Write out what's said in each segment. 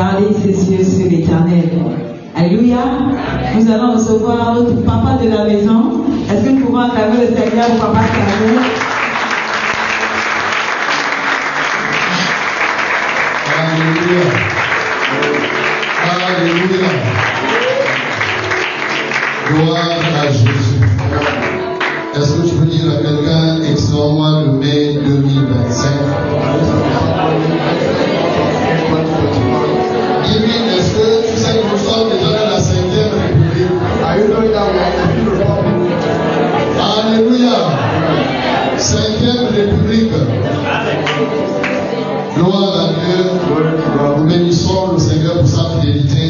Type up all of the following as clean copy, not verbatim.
garder ses yeux sur l'Éternel. Alléluia. Nous allons recevoir notre papa de la maison. Est-ce que nous pouvons acclamer le Seigneur pour papa Carnet? Alléluia. Alléluia. Gloire à Jésus. Est-ce que tu peux dire à quelqu'un, excellent-moi le mai 2025? Dis-lui, est-ce que tu sais que nous sommes déjà dans la 5e République? Alléluia. 5e République. Gloire à Dieu. Nous bénissons le Seigneur pour sa fidélité.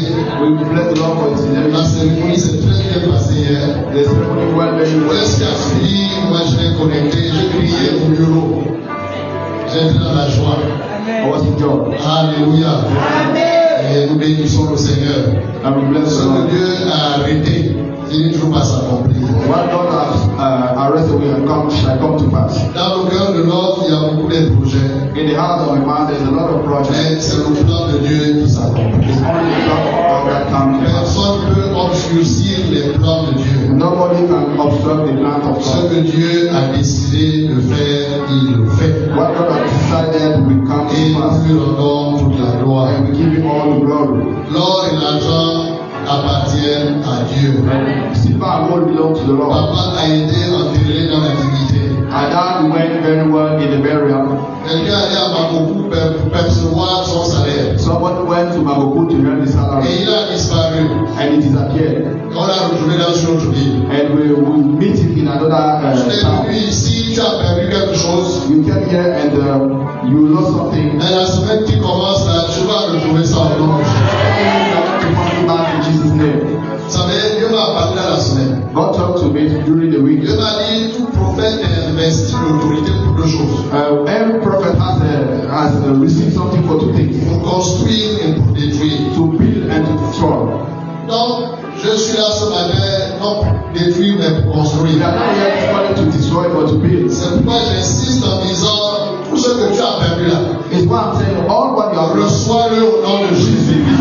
La cérémonie s'est très bien passée hier. Où est-ce qu'il a suivi? Moi je l'ai connecté, j'ai crié au bureau. J'ai été dans la joie. Alléluia. Et nous bénissons le Seigneur. Ce que Dieu a arrêté, il ne faut pas s'accomplir. What God has arrested shall come to pass. Dans le cœur de l'homme, il y a beaucoup de projets. In the heart of a man, there is a lot of projects. Mais c'est le plan de Dieu qui s'accomplit. It's only the plan of God that comes to pass. Personne ne peut obscurcir les plans de Dieu. Nobody can obstruct the plan of Ce God. que Dieu a décidé de faire, il le fait. What God has decided will come Et to pass. nous lui rendons toute la gloire. And we give him all the glory. L'or et l'argent appartiennent à Dieu. Silver and gold belong to the Lord. Papa a été enterré dans l'intimité. And that went very well in the burial. Quelqu'un allait à Makoku pour percevoir son salaire. Somebody went to Magoku to earn the Et salary. il a disparu. And it disappeared. On l'a retrouvé dans une autre ville. And we will meet it in another Je t'ai town. vu ici, tu as perdu quelque chose. You came here and you lost something. Mais la semaine qui commence là, tu vas retrouver ça au nom de Jésus. Back in Jesus' name. Vous savez, Dieu m'a parlé dans la semaine. God talked to me during the week. Dieu m'a dit, tout prophète est investi l'autorité pour deux choses. Every prophet has received something for two things: Pour construire et pour détruire. to build and to destroy. Donc, je suis là ce matin, non pour détruire, mais pour We construire. are not here this morning to destroy but to build. C'est pourquoi j'insiste en disant, tout ce que tu as perdu là, It's why I'm saying all what you have lost. reçois-le au nom de Jésus. In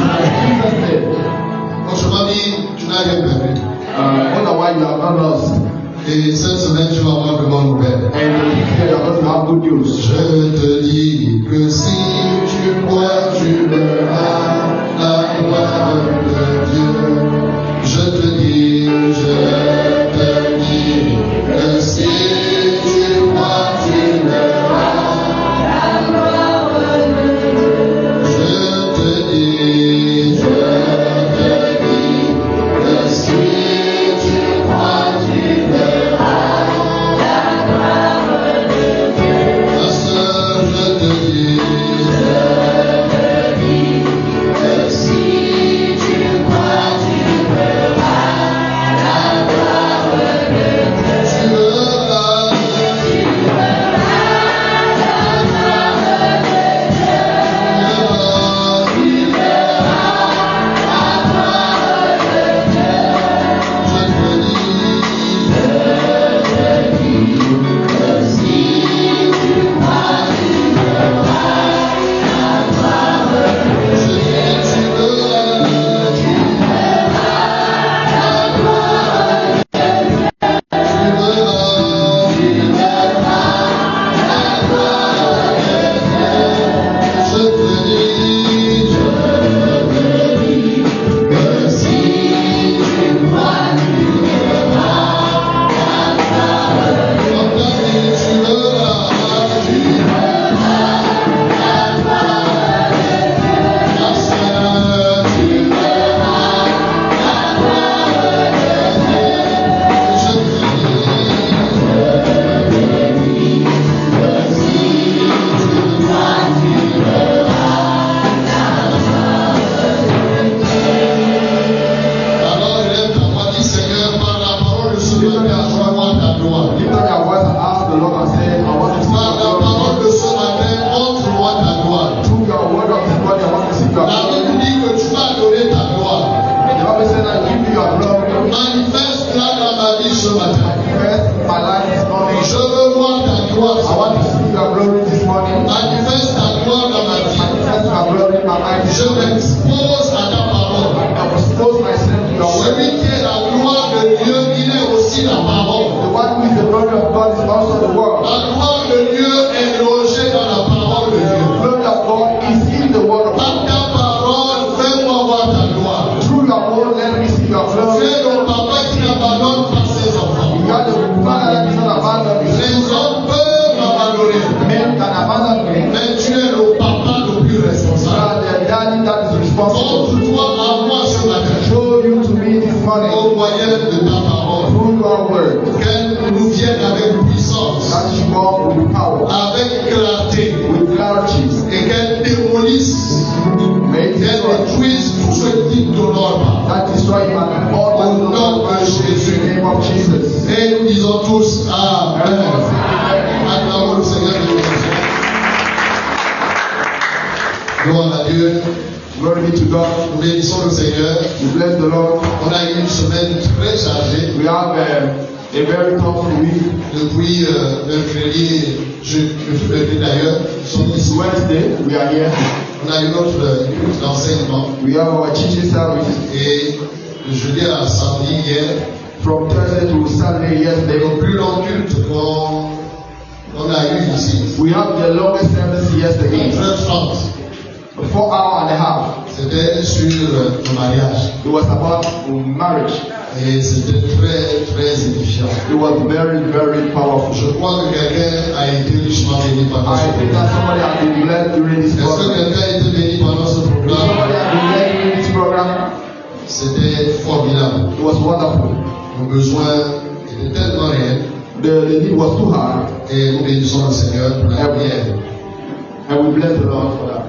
Jesus' name. Autrement dit, tu n'as rien perdu. Otherwise, you have not lost. Et cette semaine, tu vas avoir de bonnes nouvelles. And here you are going to have good news. Je te dis que si tu crois, tu verras la gloire de Dieu. Je te dis que si tu crois, tu verras la gloire de Dieu. Je te dis que si tu crois, tu verras la gloire de Dieu. Ma sœur, je te dis que si tu crois, tu verras la gloire de Dieu. Tu verras la gloire de Dieu. Tu verras la gloire de Dieu. Je te dis que si tu crois, tu verras la gloire de Dieu. Tu verras la gloire de Dieu. Tu verras la gloire de Dieu. Je te dis que si tu crois, tu verras la gloire de Dieu. Tu verras la gloire de Dieu. Ma sœur, tu verras la gloire de Dieu. Je te dis que si tu crois, tu verras la gloire de Dieu. Alors lève ta voix, dis Seigneur, par la parole de ce matin, montre-moi ta gloire. Lift up your voice and ask the Lord and say, I want to see Par la your glory. parole de ce matin, montre-moi ta gloire. Through your word of this morning, I want to see your La glory. Bible dit que tu vas donner ta gloire. The Bible said that give me your glory. Manifeste-la dans ma vie ce matin. First, my life this morning. Je veux voir ta gloire. I want to see your glory this morning. Manifeste ta gloire dans ma vie. Manifest your glory in my Je m'expose à ta parole. Celui qui est la gloire de Dieu, il est aussi la parole. La gloire de Dieu est logée dans la parole de Dieu. Par ta parole, fais-moi voir ta gloire. Fais le papa qui n'abandonne pas ses enfants. Les hommes peuvent abandonner. Mais tu es le papa le plus responsable. Montre-toi à moi ce matin. Au moyen de ta parole. Qu'elle nous vienne avec puissance. Avec clarté. Et qu'elle démolisse. Qu'elle détruise tout ce qui ne t'honore pas. Au nom de Jésus. Et nous disons tous Amen. Acclamons le Seigneur de l'émission. Gloire à Dieu. Glory be to God. Nous bénissons le Seigneur. We bless the Lord. On a eu une semaine très chargée. We have a very tough week. Depuis mercredi, mercredi d'ailleurs, It's Wednesday. We are here. on a eu notre enseignement. We have our teaching service Et de jeudi à samedi hier, from Thursday to Saturday yesterday. le plus long culte qu'on a eu ici. We have the longest service yesterday. 4h30. 4 hours and a half. C'était sur le mariage. It was about marriage. Et c'était très, très édifiant. It was very, very powerful. Je crois que quelqu'un a été richement béni pendant ce I think that programme. somebody has been blessed during this Est-ce que program. quelqu'un a été béni pendant ce Somebody programme? has been blessed during this program. C'était formidable. It was wonderful. Nos besoins étaient tellement réels. The need was too hard, Et nous bénissons le Seigneur pour la prière. and we bless the Lord for that.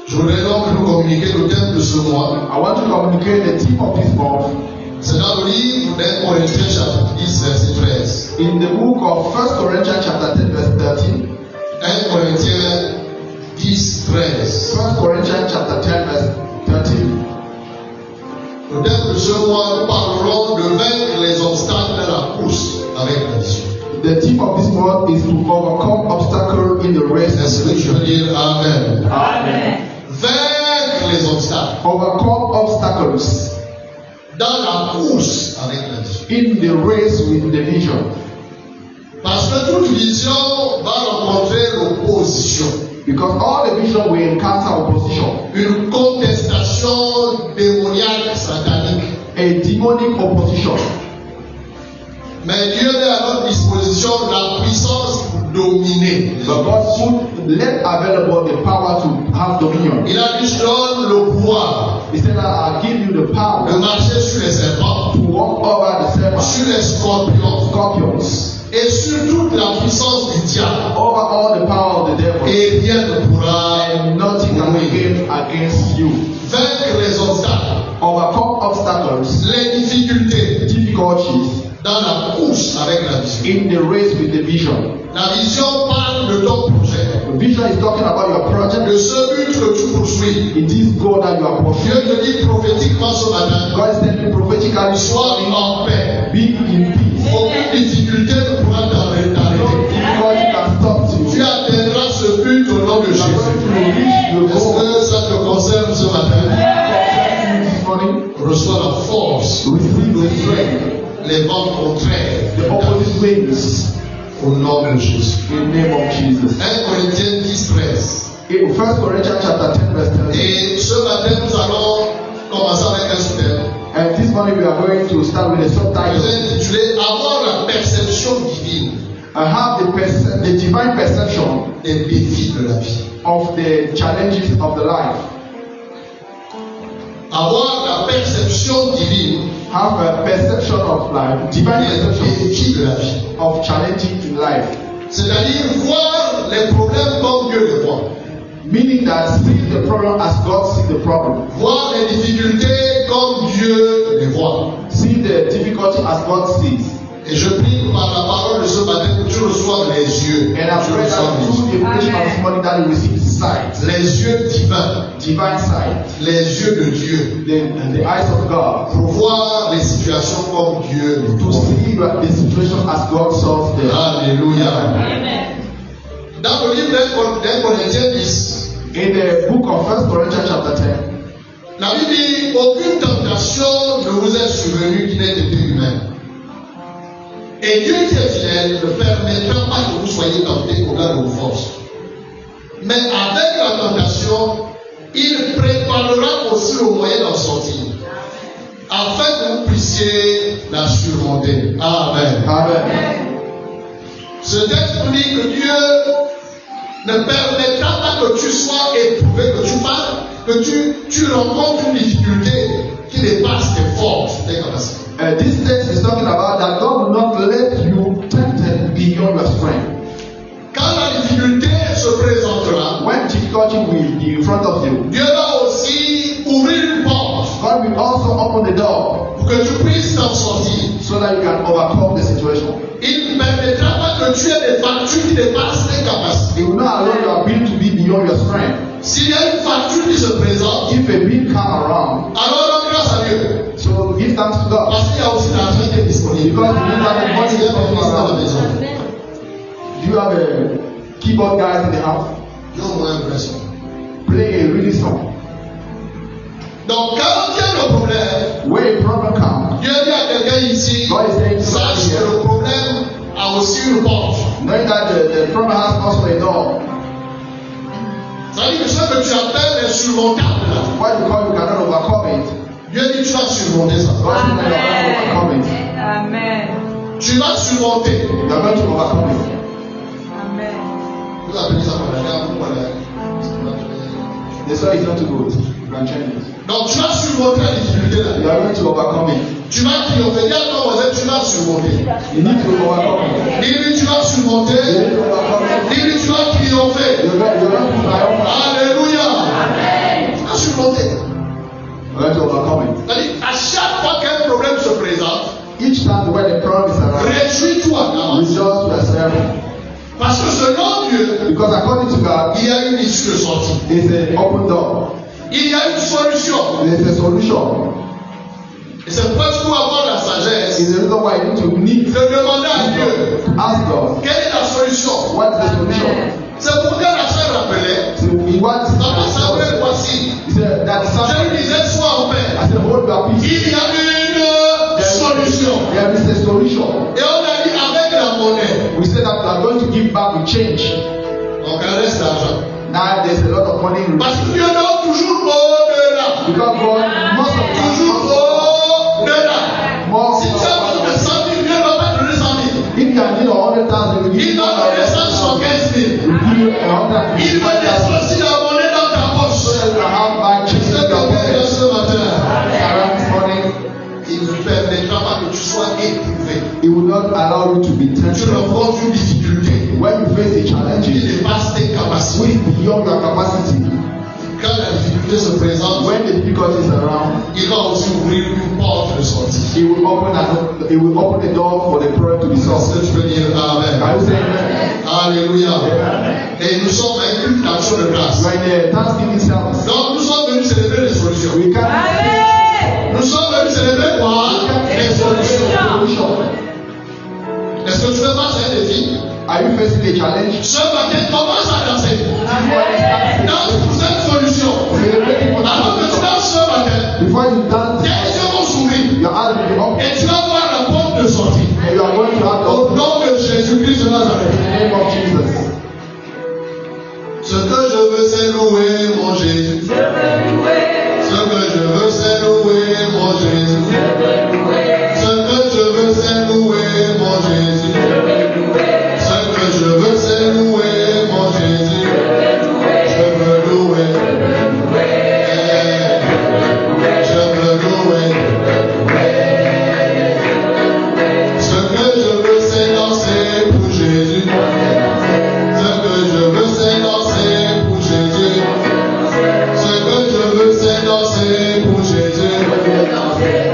Je voudrais donc nous communiquer le thème de ce mois. I want to communicate the theme of this month C'est dans le livre d'Un Corinthiens chapitre 10 verset 13. in the book of 1 Corinthians chapter 10 verse 13. 1 Corinthiens 10, 13. 1 Corinthians chapter 10 verse 13. Le thème de ce mois, nous parlerons de vaincre les obstacles de la course avec la vision. The theme of this month is to overcome obstacles in the race. Est-ce que je veux dire Amen? Amen. Vaincre les obstacles Overcome obstacles dans la course avec la vision. in the race with the vision. Parce que toute vision va rencontrer l'opposition. Because all the vision will encounter opposition. Une contestation démoniaque satanique. A demonic opposition. Mais Dieu met à notre disposition la puissance pour dominer. But God let available the power to have dominion. Il a dit, je donne le pouvoir He said that I'll give you the de power marcher sur les serpents, to walk over the serpents, sur les scorpions scorpions, et sur toute la puissance du diable. over all the power of the devil, Et rien ne pourra and nothing can be gained against you. vaincre les obstacles, Overcome obstacles, les difficultés difficulties dans la course avec la vision. in the race with the vision. La vision parle de ton projet, The vision is talking about your project. de ce but que tu poursuis. It is God that you are Dieu pursuing. te dit prophétiquement ce matin, God is telling you prophetically, sois en paix. be in peace. Aucune difficulté ne pourra No t'arrêter. difficulty can stop Tu you. atteindras ce but au nom de You are Jésus. going to reach the Est-ce goal. que ça te concerne ce matin? This morning, Reçois la force, receive le the frein, strength, les vents contraires. the opposite wings, Au nom de Jésus. in the name of Jesus. 1 Corinthiens 10, 13. In 1 Corinthians chapter 10 verse 13. Et ce matin, nous allons commencer avec un sous-thème. And this morning we are going to start with a Je subtitle. vais intituler Avoir la perception divine I have the divine perception des défis de la vie. of the challenges of the life. Avoir la perception divine Have a perception of life, divine des perception défis de la vie. of challenges in life. C'est-à-dire voir les problèmes comme Dieu les voit. Meaning that see the problem as God sees the problem. Voir les difficultés comme Dieu les voit. See the difficulty as God sees. Et je prie par la parole de ce matin que tu reçoives les yeux. And I Tu pray reçoives that les through yeux. the preaching of this morning that you receive sight, Les yeux divins, divine sight, les yeux de Dieu, the eyes of God, pour voir les situations comme Dieu les to voit. see the situation as God solves them. Alléluia. Amen. Dans le livre d'Un Corinthiens 10, In the book of 1 Corinthians chapter 10, La Bible dit aucune tentation ne vous est survenue qui n'ait été humaine. Et Dieu qui est fidèle ne permettra pas que vous soyez tentés au-delà de vos forces. Mais avec la tentation, il préparera aussi le moyen d'en sortir, afin que vous puissiez la surmonter. Amen. Amen. Ce texte nous dit que Dieu ne permettra pas que tu sois éprouvé, que tu rencontres une difficulté qui dépasse tes forces, tes capacités. This text is talking about that God will not let you tempted beyond your strength. Quand la difficulté se présentera, When difficulty will be in front of you, Dieu va aussi ouvrir une porte God will also open the door pour que tu puisses t'en sortir. so that you can overcome the situation. Il ne permettra pas que tu aies des factures qui dépassent tes capacités. He will not allow your ability to be beyond your strength. S'il y a une facture qui se présente, If a bill come around, alors rends grâce à Dieu. so give thanks to God. Parce qu'il y a aussi l'argent qui est disponible. Because you need that money Il y a un ministre dans la around. maison. Do you have a keyboard guy in the house? J'ai au moins l'impression. Play a really song. Donc, quand il y a le problème, When a problem comes, Dieu dit à quelqu'un ici, God is saying to sache somebody que here, le problème a aussi une porte. knowing that the problem has also a door. Ça veut dire que ce que tu appelles insurmontable, là, What you call you cannot overcome it. Dieu dit tu vas surmonter ça. God says that you are going to overcome it. Amen. Tu vas surmonter. You are going to overcome it. Amen. Vous appelez ça par la gamme, voilà. The soil is not too good. You can change it. Donc tu vas surmonter la difficulté là. You are going to overcome it. Tu vas triompher. Dis à ton voisin, tu vas surmonter. You need to overcome it. Dis-lui, tu vas You surmonter. need to overcome it. Dis-lui, tu vas triompher. You're going to triumph. Alléluia. Tu vas surmonter. You're going to overcome it. C'est-à-dire, à chaque fois qu'un problème se présente, Each time when the problem is around, réjouis-toi d'avance. rejoice yourself. Parce que selon Dieu, Because according to God, il y a une issue de sortie. there's an open door. Il y a une solution. There's a solution. Et c'est pourquoi tu dois avoir la sagesse It's the reason why you need de demander à Dieu to ask God, quelle est la solution. what is the solution? C'est pourquoi la sœur rappelait, So he wants dans l'assemblée voici, He said that je something. lui disais, sois en paix. I said, hold your peace. Il y a une solution. There is a solution. Et on a dit avec la monnaie. We said that we are going to give back the change. Donc il reste l'argent. Now there's a lot of money in Parce que Dieu donne toujours au-delà. because God, most of the Toujours au-delà. more Si tu as besoin de 100 000, Dieu ne va pas te donner 100 000. if you are need 100,000, we give Il you va donner 175 000. we give you 100,000. Il va désorcer la monnaie dans ta poche. So that you can have back change C'est in your comme pocket. ce matin. Around this morning, Il ne permettra pas que tu sois éprouvé. He will not allow you to be Tu tempted. rencontres une difficulté When you face a qui challenge dépasse tes capacités. which is beyond your capacity, Quand la difficulté se présente, when the difficulty is around, il va aussi ouvrir une porte de sortie. He will open the door for the problem to be Est-ce solved. que tu peux dire Amen? Are you saying amen? Alléluia. Et nous sommes à une action de grâce. You are in the Thanksgiving service. Donc nous sommes venus célébrer les solutions. We can Nous sommes venus célébrer quoi? Les solutions. Est-ce que tu veux passer un défi? Are you facing a challenge? Ce matin, commence à danser. Before Danse pour cette solution. Alors que tu danses ce matin, you dance, tes yeux vont s'ouvrir your eyes will be open et tu vas voir la porte de sortie. and you are going to have Au the nom de Jésus-Christ de Nazareth. name of Jesus. Ce que je veux, c'est louer mon Jésus. Ce que je veux, c'est louer mon Jésus. Ce que je veux, c'est louer mon Jésus. Ce que je veux, c'est louer mon Jésus. Je veux louer. Je veux louer. Ce que je veux, c'est danser pour Jésus. Ce que je veux, c'est danser pour Jésus. Ce que je veux, c'est danser pour Jésus.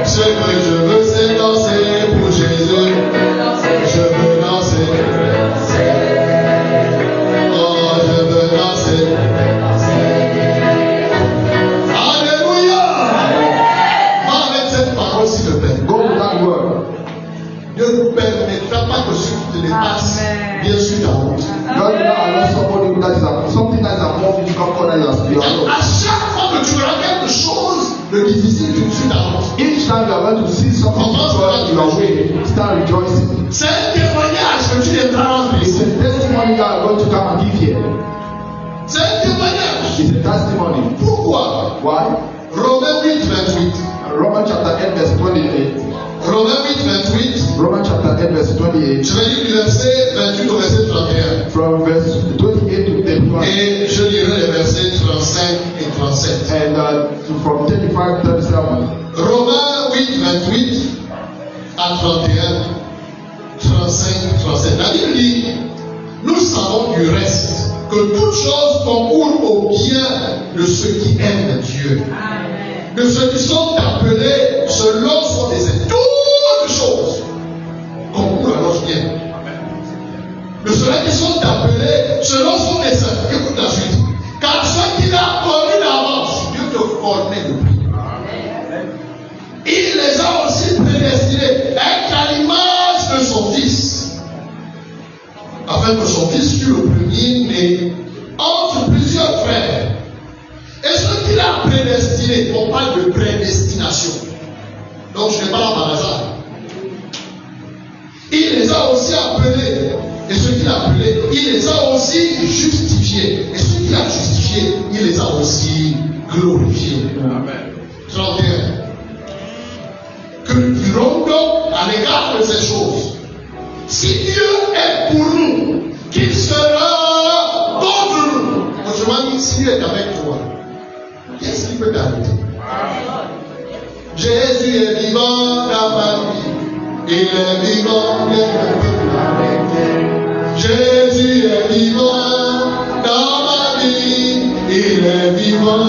Ce que je veux, c'est danser pour Jésus. Je veux danser. Oh, je veux danser. Alléluia. Va avec cette parole, s'il te plaît. Go with that word. Dieu ne permettra pas que ce qui te dépasse, Amen. bien sûr, ta route. God will not allow somebody that is something that is want you to conquer that you are alone. À chaque fois que tu verras quelque chose de difficile, tout de suite avance. Each time you are going to see something difficult in your way, start rejoicing. C'est un témoignage que tu déclares. It's a testimony that you are going to come and give here. C'est un témoignage. It's a testimony. Pourquoi? Why? Romains 8, 28. Romans chapter 8 verse 28. Romains 8, 28. Romans chapter 8 verse 28. Je vais lire du verset 28 au verset 31. From verse 28 to 31. Et je lirai les versets 35 et 37. And from 35 to 37. Romains 8, 28 à 31, 35, 37. La Bible dit, nous savons du reste que toutes choses concourent au bien de ceux qui aiment Dieu. De ceux qui sont appelés selon son dessein. Toutes choses concourent à notre bien. De ceux qui sont appelés selon son dessein. Écoute la suite. Car ceux qu'il a connus d'avance, Dieu te connaît depuis. Il les a aussi prédestinés à l'image de son Fils, afin que son Fils fût le premier-né entre plusieurs frères. Et ce qu'il a prédestiné, on parle de prédestination. Donc je n'ai pas là par hasard. Il les a aussi appelés, et ceux qu'il a appelés, il les a aussi justifiés. Et ceux qu'il a justifiés, il les a aussi glorifiés. Amen. 31. Que dirons donc à l'égard de ces choses? Si Dieu est pour nous, qui sera contre nous? Autrement dit, si Dieu est avec toi, qu'est-ce qui peut t'arrêter? Jésus est vivant dans ma vie. Il est vivant, il ne peut plus m'arrêter. Jésus est vivant dans ma vie. Il est vivant.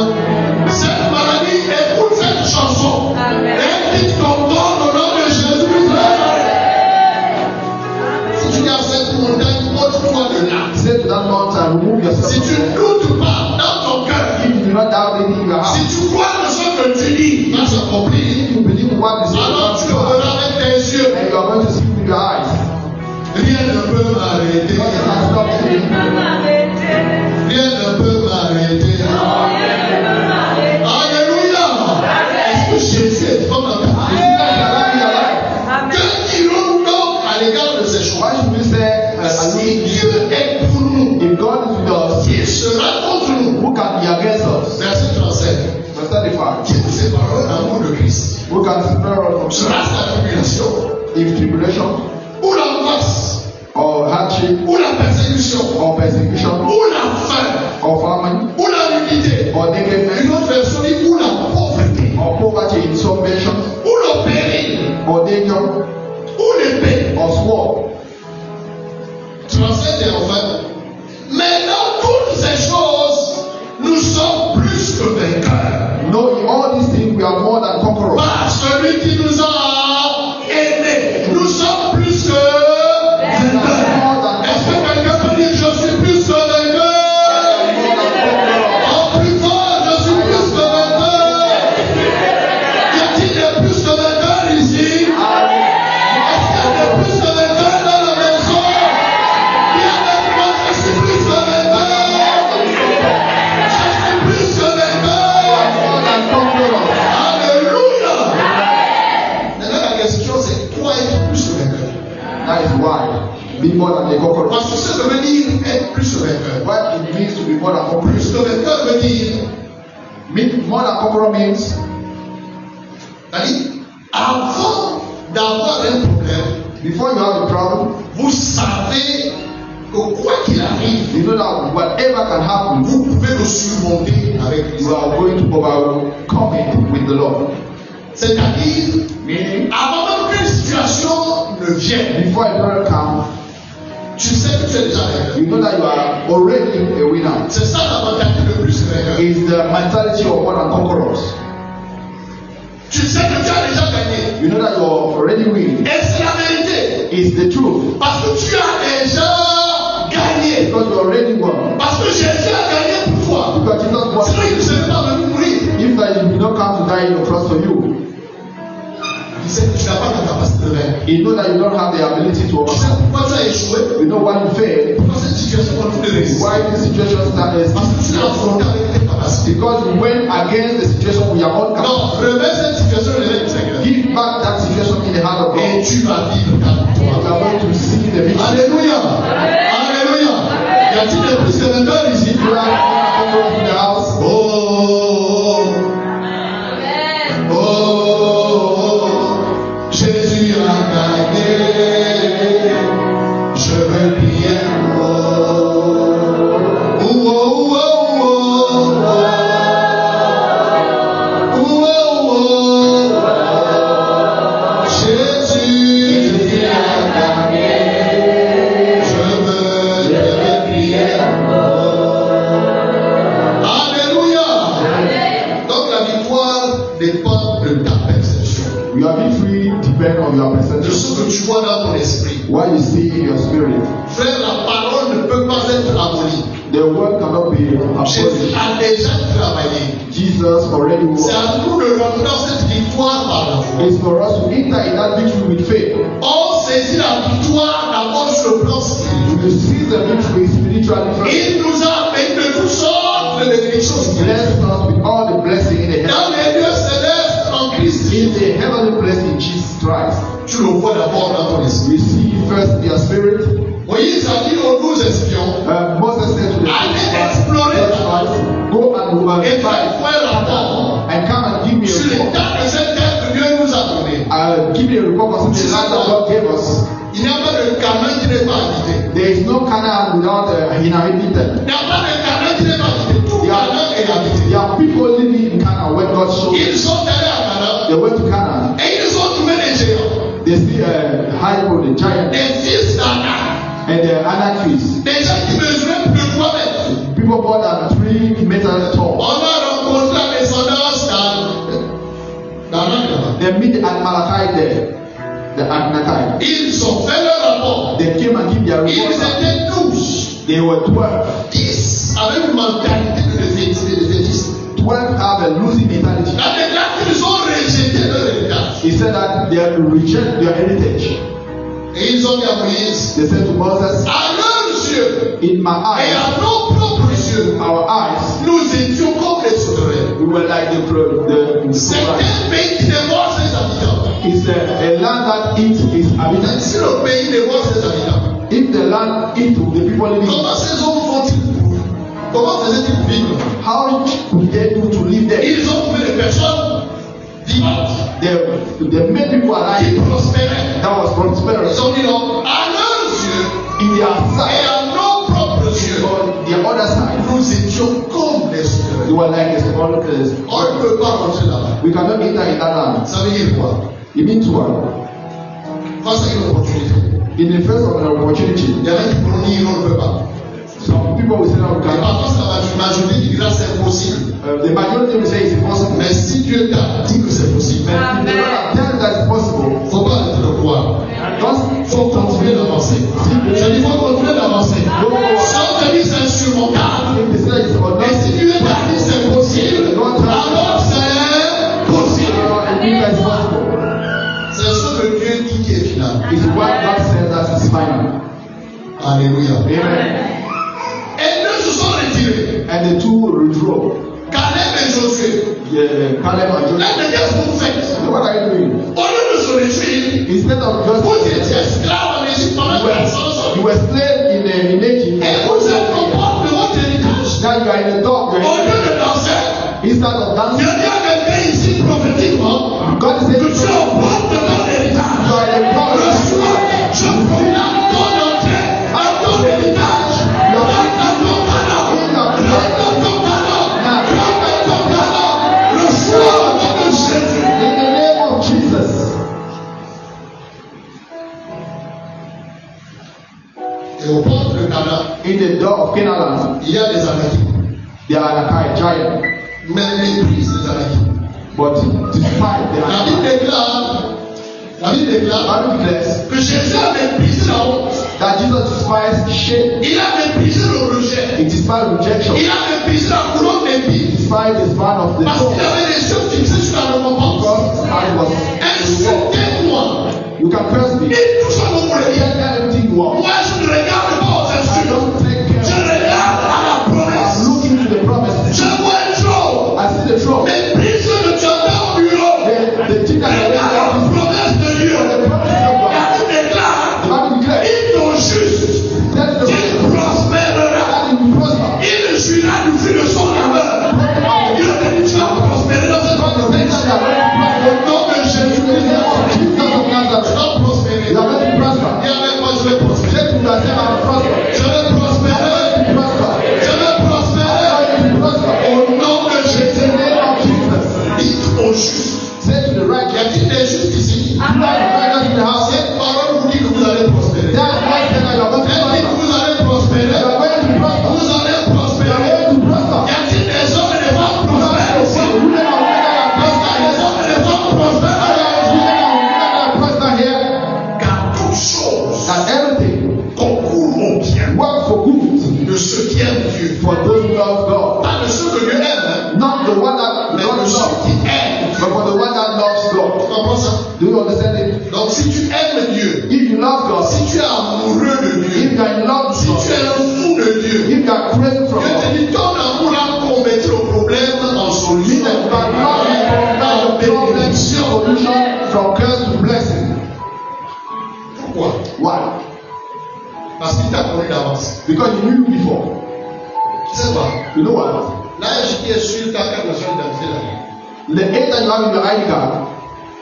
Cette maladie, écoute cette chanson. Et dit ton nom au nom de Jésus. Si tu es à cette montagne, ôte-toi de là. Say to that mountain, remove yourself. Si tu ne doutes pas dans ton cœur, If you do not doubt anything in your heart, si tu crois que ce que tu dis va s'accomplir, if you believe what you say, alors tu le verras avec tes yeux. and you are going to see with your eyes. Rien ne peut m'arrêter. Nothing can stop you. Rien ne peut m'arrêter. Alléluia. Est-ce que Jésus est comme dans ta vie? Que dirons-nous donc à l'égard de ces choses? Why should we say, Si Dieu est pour nous, if God is with us, qui sera contre nous? who can be against us? Verset 37. Verse 35. Qui nous séparera de l'amour de Christ? Who can separate us from Sera-ce la tribulation, if tribulation, ou l'angoisse, or hardship, ou la persécution, or persecution, ou la faim, or famine, ou la nudité? or nakedness, Une autre version dit ou la pauvreté, or poverty in some nation, ou le péril, or danger, ou l'épée. or sword. 37 et enfin. Mais dans toutes ces choses, nous sommes plus que vainqueurs. No, in all these things we are more than conquerors. Par celui qui nous a aimés, nous sommes plus que vainqueurs. Est-ce que quelqu'un peut dire je suis plus que vainqueur? En plus fort, je suis plus que vainqueur. Y a-t-il des plus que vainqueurs ici? Est-ce qu'il y a des plus que vainqueurs dans la maison? Il y a des moi, je suis plus que vainqueur. Je suis plus que vainqueur. Alléluia. Maintenant la question c'est toi être plus que vainqueur. That is why. Be more than a conqueror. Parce que ça veut dire être plus que vainqueur. What it means to be more than conqueror. Plus que vainqueur veut dire, More than conqueror means, c'est-à-dire, avant d'avoir un problème, before you have a problem, vous savez que quoi qu'il arrive, you know that whatever can happen, vous pouvez le surmonter avec you Christ. are going to overcome it with the Lord. C'est-à-dire, Meaning, avant même qu'une situation ne vienne, before a problem comes, tu sais que tu es déjà vainqueur. you know that you are already a winner. C'est ça la mentalité de plus que vainqueur. It's the mentality of more than conquerors. Tu sais que tu as déjà gagné. You know that you are already winning. Et c'est la vérité. It's the truth. Parce que tu as déjà gagné. Because you already won. Parce que Jésus a gagné pour toi. Because Jesus won. Sinon, il ne serait pas venu mourir. If that you did not come to die in the cross for you, Il sait que tu n'as pas la capacité de vaincre. You know that you don't have the ability to Tu sais overcome. pourquoi tu as échoué? You know why you fail. Pourquoi cette situation continue de résister? Why the situation started. Parce que tu l'as affronté avec tes capacités. Because you went against the situation with your own capacity. Non, remets cette situation dans les mains du Seigneur. Give back that situation in the hand of Et God. tu vas vivre ta You victoire. are going to see the victory. Alléluia. Alléluia. Y a-t-il des plus de vainqueurs ici? You are in the house. Oh, oh, oh, Jésus a gagné. Je veux prier. Oh, oh, oh, oh, oh, oh, oh. Jésus a gagné. Je veux prier. Alléluia. Donc la victoire dépend de ta perception, Your victory depends on your de perception. ce que tu vois dans ton esprit. What you see in your spirit. Frère, la parole ne peut pas être abolie. The word cannot be Jésus abolished. a déjà travaillé. Jesus already C'est won. à nous de rentrer dans cette victoire par la foi. It's for us to enter in that victory with faith. On saisit la victoire d'abord sur le plan spirituel. To see the victory spiritually first. Il nous a amené de toutes sortes de bénédictions spirituelles. Bless us with all the blessing in the heaven. Dans les lieux célestes en Christ. In the heavenly place in Jesus Christ. Tu le vois d'abord dans ton esprit. We see first in your spirit. Moïse a dit aux 12 espions, Moses said to the allez explorer la terre go and et faites un rapport and come and give me sur a report. l'état de cette terre que Dieu nous a donnée. Give me a report concerning the land that God gave us. Il n'y a pas de Canaan qui n'est pas habité. There is no Canaan without inhabited. Il n'y a pas de Canaan qui n'est pas habité. Tout Canaan est habité. There are people living in Canaan when God showed Ils sont allés à Canaan they went to Canaan. et ils ont trouvé des géants, They see Hybrid, the giant, des fils d'Anak, and the Anakims. des gens qui mesuraient plus de 3 mètres. People more than 3 meters tall. On a rencontré la descendance d'Anak là-bas. They meet at Malachi there, the Anakai. Ils ont fait leur rapport. They came and give their Ils report. étaient 12. They were 12. 10 avec une mentalité de défaitiste. 12 have a losing mentality. La déclare qu'ils ont rejeté leur héritage. He said that they reject their heritage. Et ils ont dit à Moïse, They said to Moses, à leurs yeux in my et eyes, à nos propres yeux, our eyes, nous étions comme les sauterelles. we were like C'est un pays qui dévore ses habitants. It's a land that eats its inhabitants. Si le pays dévore ses habitants, If the land eats the people living, comment ces hommes font-ils? Comment faisaient-ils vivre? how could they do to live there? Ils ont trouvé des personnes vivantes They made people qui alive prospéraient. that was prosperous Ils ont dit non, à leurs yeux in their et side. à nos propres yeux, On the other side, nous étions comme des they sauterelles. were like a small On ne peut pas rentrer là-bas. We cannot enter in that land. Ça veut dire quoi? It means what? Face à une opportunité. In the face of an opportunity, Il y en a qui pourront dire on ne peut pas. some people will say, no, we Et cannot. parfois, ça va être majorité qui dira c'est impossible. The majority will say it's impossible. Mais si Dieu t'a dit que c'est possible, But if the Lord tell you that it's possible, il ne faut pas arrêter de croire. just Il faut continuer d'avancer. Je dis, il faut continuer d'avancer. Si on te dit c'est insurmontable, if they say it's et not si Dieu t'a dit c'est possible, alors c'est possible. possible. C'est ce que Dieu dit qui est final. It's what God says that is final. Alléluia. Amen. Et deux se sont retirés. And the two withdraw. Caleb et Josué. Caleb and Là, Joshua. qu'est-ce que vous faites? What are you doing? Au lieu de se réjouir, Instead of vous étiez just esclaves en Égypte pendant you 400 ans. were slave in Egypt. Et vous êtes au porte de votre héritage. Now you are in the dog. Au lieu de danser, Instead of Dieu dancing, dit à quelqu'un ici prophétiquement God is que saying tu es au porte de ton héritage. you are in the Le dog. soir, je proclame ton entrée à ton héritage. Rentre dans ton talent. Rentre dans ton talent. Rentre dans ton talent. Le soir, au nom de Jésus. In the name of Jesus. Et au porte de Canaan, In the door of Canaan, il y a des Anakites. there are like a giant. Mais les prises des Anakites. But despite the La Bible déclare Bible declares que Jésus a méprisé la honte. that Jesus despised shame. Il a méprisé le rejet. He despised rejection. Il a méprisé la couronne He d'épines. despised the span of the Parce soul. qu'il avait les yeux fixés sur la récompense. Because I was Insultez-moi. You can curse me. Et tout ça vous voulez dire. Tell everything you want. Moi, je ne regarde pas aux I insultes. don't take care. Je regarde à la I'm promesse. looking to the promise. Je vois un trône. I see the throne. Les prises que tu as dans au bureau. The thing that I Regarde la promesse de Dieu. the promises of God. Car il déclare, The Bible declares ils sont justes. that the Il prospérera. that it will prosper. Il jouira du fruit de son labeur. Il a dit, tu vas prospérer dans cette The things entreprise. that are going to Au nom de Jésus, prosper. Jesus of Nazareth. tu vas prospérer. You are going to prosper. Dis avec moi, je vais prospérer. Say to yourself, I will prosper. Je vais prospérer. Prosper. Je vais prospérer. I will prosper. Au nom de In Jésus. the name of Jesus. Dites aux justes. Say to the Y righteous. a-t-il des justes ici? You are the righteous in the house. Cette parole vous dit que vous allez prospérer. That right there, you are going to Elle dit que prosper. vous allez prospérer. You are going to prosper. Vous allez You are prospérer. going to prosper. Y a-t-il des hommes et des femmes prospères ici? Women and women that are Est-ce qu'il y a des hommes et des femmes prospères? prosper here. Car toute chose That everything concourt au bien work for good de ceux qui aiment Dieu. for those who love God. Pas de ceux que Dieu aime, hein, Not the one that mais God de ceux loves, qui aiment Dieu. but for the one that loves Tu God. comprends ça? Do you understand it? Donc si tu aimes Dieu, If you love God, si tu es amoureux de if Dieu, you are in love si with tu es God, un fou de Dieu, if you are crazy from Dieu te God, dit ton amour a converti le problème en solution. meaning that God En loves the problem bénédiction. solution from curse to blessing. Pourquoi? Why? Parce qu'il t'a connu d'avance. Because you knew before. Tu sais quoi? You know what? L'âge qui est sur ta carte nationale d'identité là, The age that you have in your ID card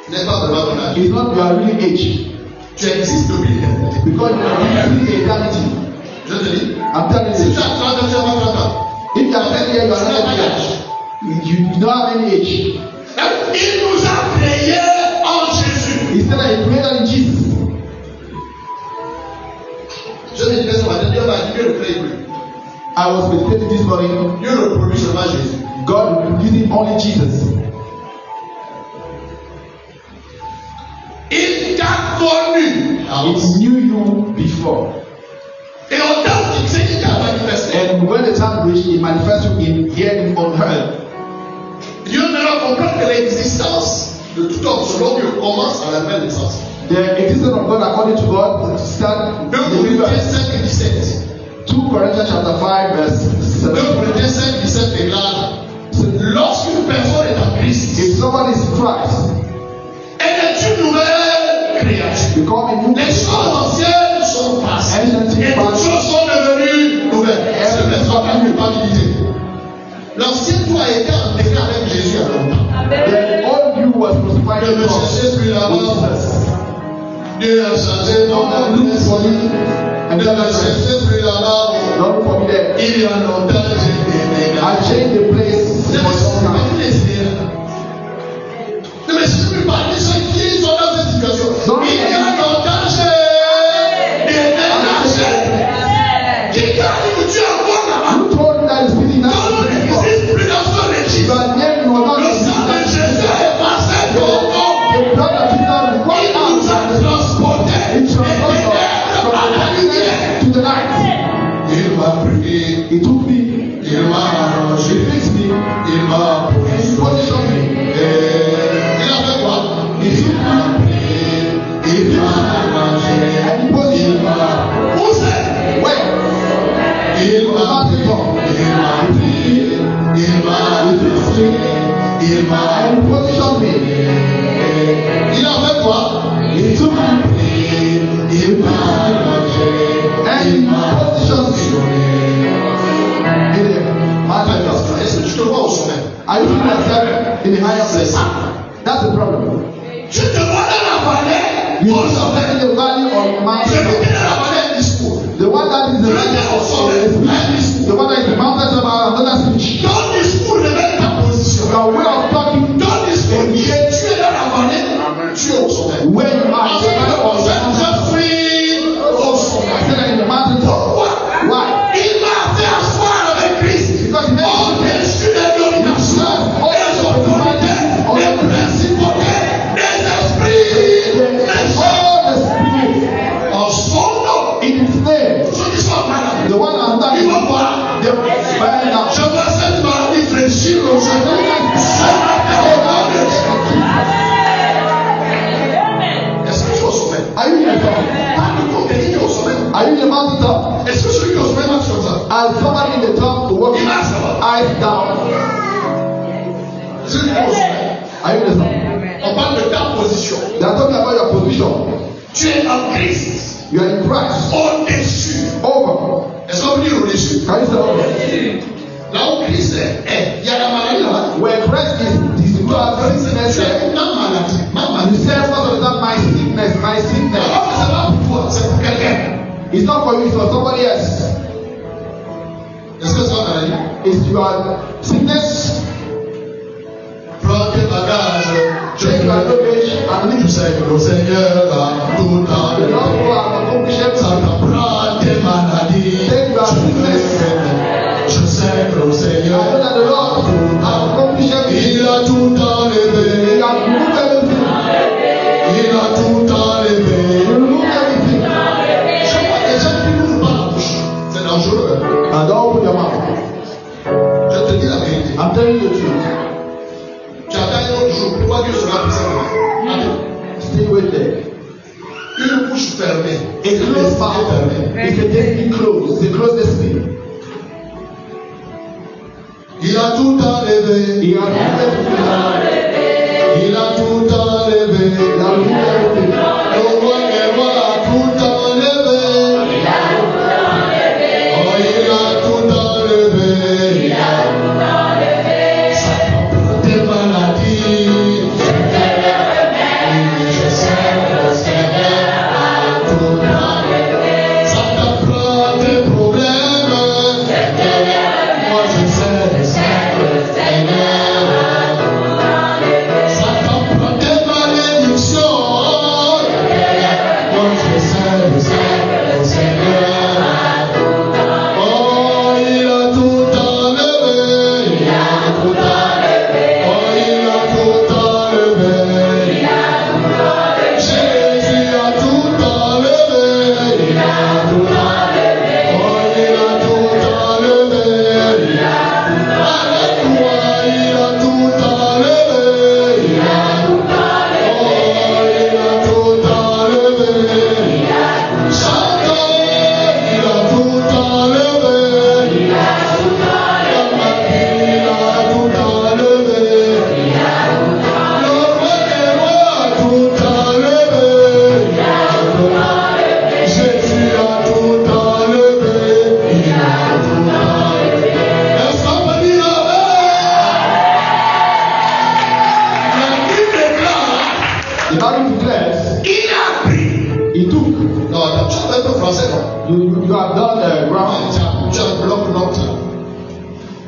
n'est pas vraiment ton âge. is not your really age. Tu existes depuis l'éternité. Because you are in eternity. Je te dis, I'm telling si you. tu as 30 ans, tu n'as pas 30 ans. If you are 10 years, you Tu are n'as not pas 10 d'âge. years. You don't have any age. Il nous a créés en Jésus. He said that he created in Jesus. Je me disais ce matin, Dieu m'a dit, Dieu ne crée plus. I was meditating this morning. Dieu ne produit seulement Jésus. God using only Jesus. Il t'a connu. He knew you before. Et au temps fixé, il t'a manifesté. And when the time reached, he manifested in here on earth. Dieu maintenant comprend que l'existence de tout homme selon Dieu commence à la nouvelle naissance. The existence of God according to God start 2 in the Corinthiens universe. 5 et 17. 2 Corinthians chapter 5 verse 2 7. Corinthiens 5 et 17 déclare, lorsqu'une personne est en Christ, If someone is in Christ, elle est une nouvelle créature. become a new Les choses anciennes sont passées et toutes choses sont devenues nouvelles. C'est le message de culpabilité. L'ancien toi a été enterré avec Jésus à longtemps. the old you was crucified Ne with me cherchez plus là-bas. Jesus. Dieu a changé ton Don't look for adresse. me and Ne tell me us, cherchez plus là-bas. don't look for me there. Il y a longtemps, j'ai été I changed the place Ne me for some time. cherchez plus par les gens qui sont dans cette situation. Il y a longtemps, j'ai déménagé. Qui t'a dit que tu es encore là-bas? You told me that it's been Non, enough on before. n'existe plus dans son régime. Your name was not Le sang de Jésus est passé pour nous. the blood of Jesus was Il out. nous a transportés It des transformed ténèbres from à la the lumière. darkness to the light. Il m'a pris, He took me, il m'a he arrangé, fixed me, il m'a and he positioned me. il a fait quoi? He took me, Il m'a arrangé, and he positioned me. Où c'est? Where? Il m'a pris, il m'a fixé, il m'a And he positioned me. Il a fait quoi? He took me, Il m'a arrangé, and il he m'a positioned me. In the higher place. Est-ce que tu te vois au sommet? Are you seeing yourself in the higher place? That's the problem. Tu te vois dans la vallée You au see yourself sommet. in the valley or Celui mountain. qui est dans la vallée a un discours. The one that is in the Celui qui valley est au sommet is a un discours. the one that is in the mountain about another speech. Ton discours révèle ta position. Your way of talking, Ton discours dit que tu es dans la vallée, tu es au sommet. where you are, Parce the que valley or the mountain. je suis au I sommet. said that in the mountain top. Pourquoi? Why? Il m'a fait asseoir avec Christ. Because he made Au-dessus des dominations, des autorités, des principautés, des esprits, des gens. all the spirit En son nom, in his name. ceux qui sont malades, The one I'm ils talking vont about, voir. they will burn out. Je vois cette maladie Christ. Au-dessus. Over. Est-ce qu'on peut dire au-dessus? Can you say over? Là où Christ est, il y a la maladie là-bas. Where Christ is you have sickness C'est there. ma maladie. Ma You maladie. say most of the time my sickness, my sickness. Alors que c'est pas pour toi, c'est pour quelqu'un. It's not for you, it's for somebody else. Est-ce que c'est ma maladie? It's your sickness. Prends tes bagages. Take your luggage and Tu leave. sais que le Seigneur a tout dans The le Lord will accomplish Ça everything. t'apprend tes maladies. Take your sickness. Je sais que le I Seigneur know that the Lord will accomplish everything. il a tout enlevé. He has removed everything. Il a tout enlevé. He removed everything. Je vois des gens qui n'ouvrent pas la bouche. C'est dangereux. And don't open your mouth. Je te dis la vérité. I'm telling you the truth. Tu attends un autre jour. Pourquoi Dieu sera puissant? Stay with there. Une bouche fermée. A closed mouth is a destiny closed. It's a closed destiny. Il a tout enlevé. He has removed everything. Il a tout enlevé. He has removed everything. Le roi des rois a tout enlevé. Oh, il a tout enlevé. Ça t'apprend tes maladies. Je sais que le Seigneur a tout enlevé. Ça t'apprend tes problèmes. Moi je sais que le Seigneur a tout enlevé. Ça t'apprend tes malédictions. Moi je sais que le Seigneur a tout enlevé. Oh, il a tout enlevé. Il a tout enlevé. Oh, il a tout enlevé. Il a tout enlevé. Jésus a tout enlevé. Il a tout enlevé. Oh, il a tout enlevé. Il a tout enlevé. Il a tout enlevé. Il a tout enlevé. Oh, il a tout enlevé. Il a Chacun, il a tout enlevé. Il a tout enlevé. Il a tout enlevé. Il a tout enlevé. Le roi des rois a tout enlevé. Il a tout enlevé. Jésus a tout enlevé. Il a tout enlevé. Est-ce qu'on peut dire la Bible déclare, The Bible declares, il a pris. he took. Non, tu as un peu français, non? You have done the ground. Tu as un bloc note.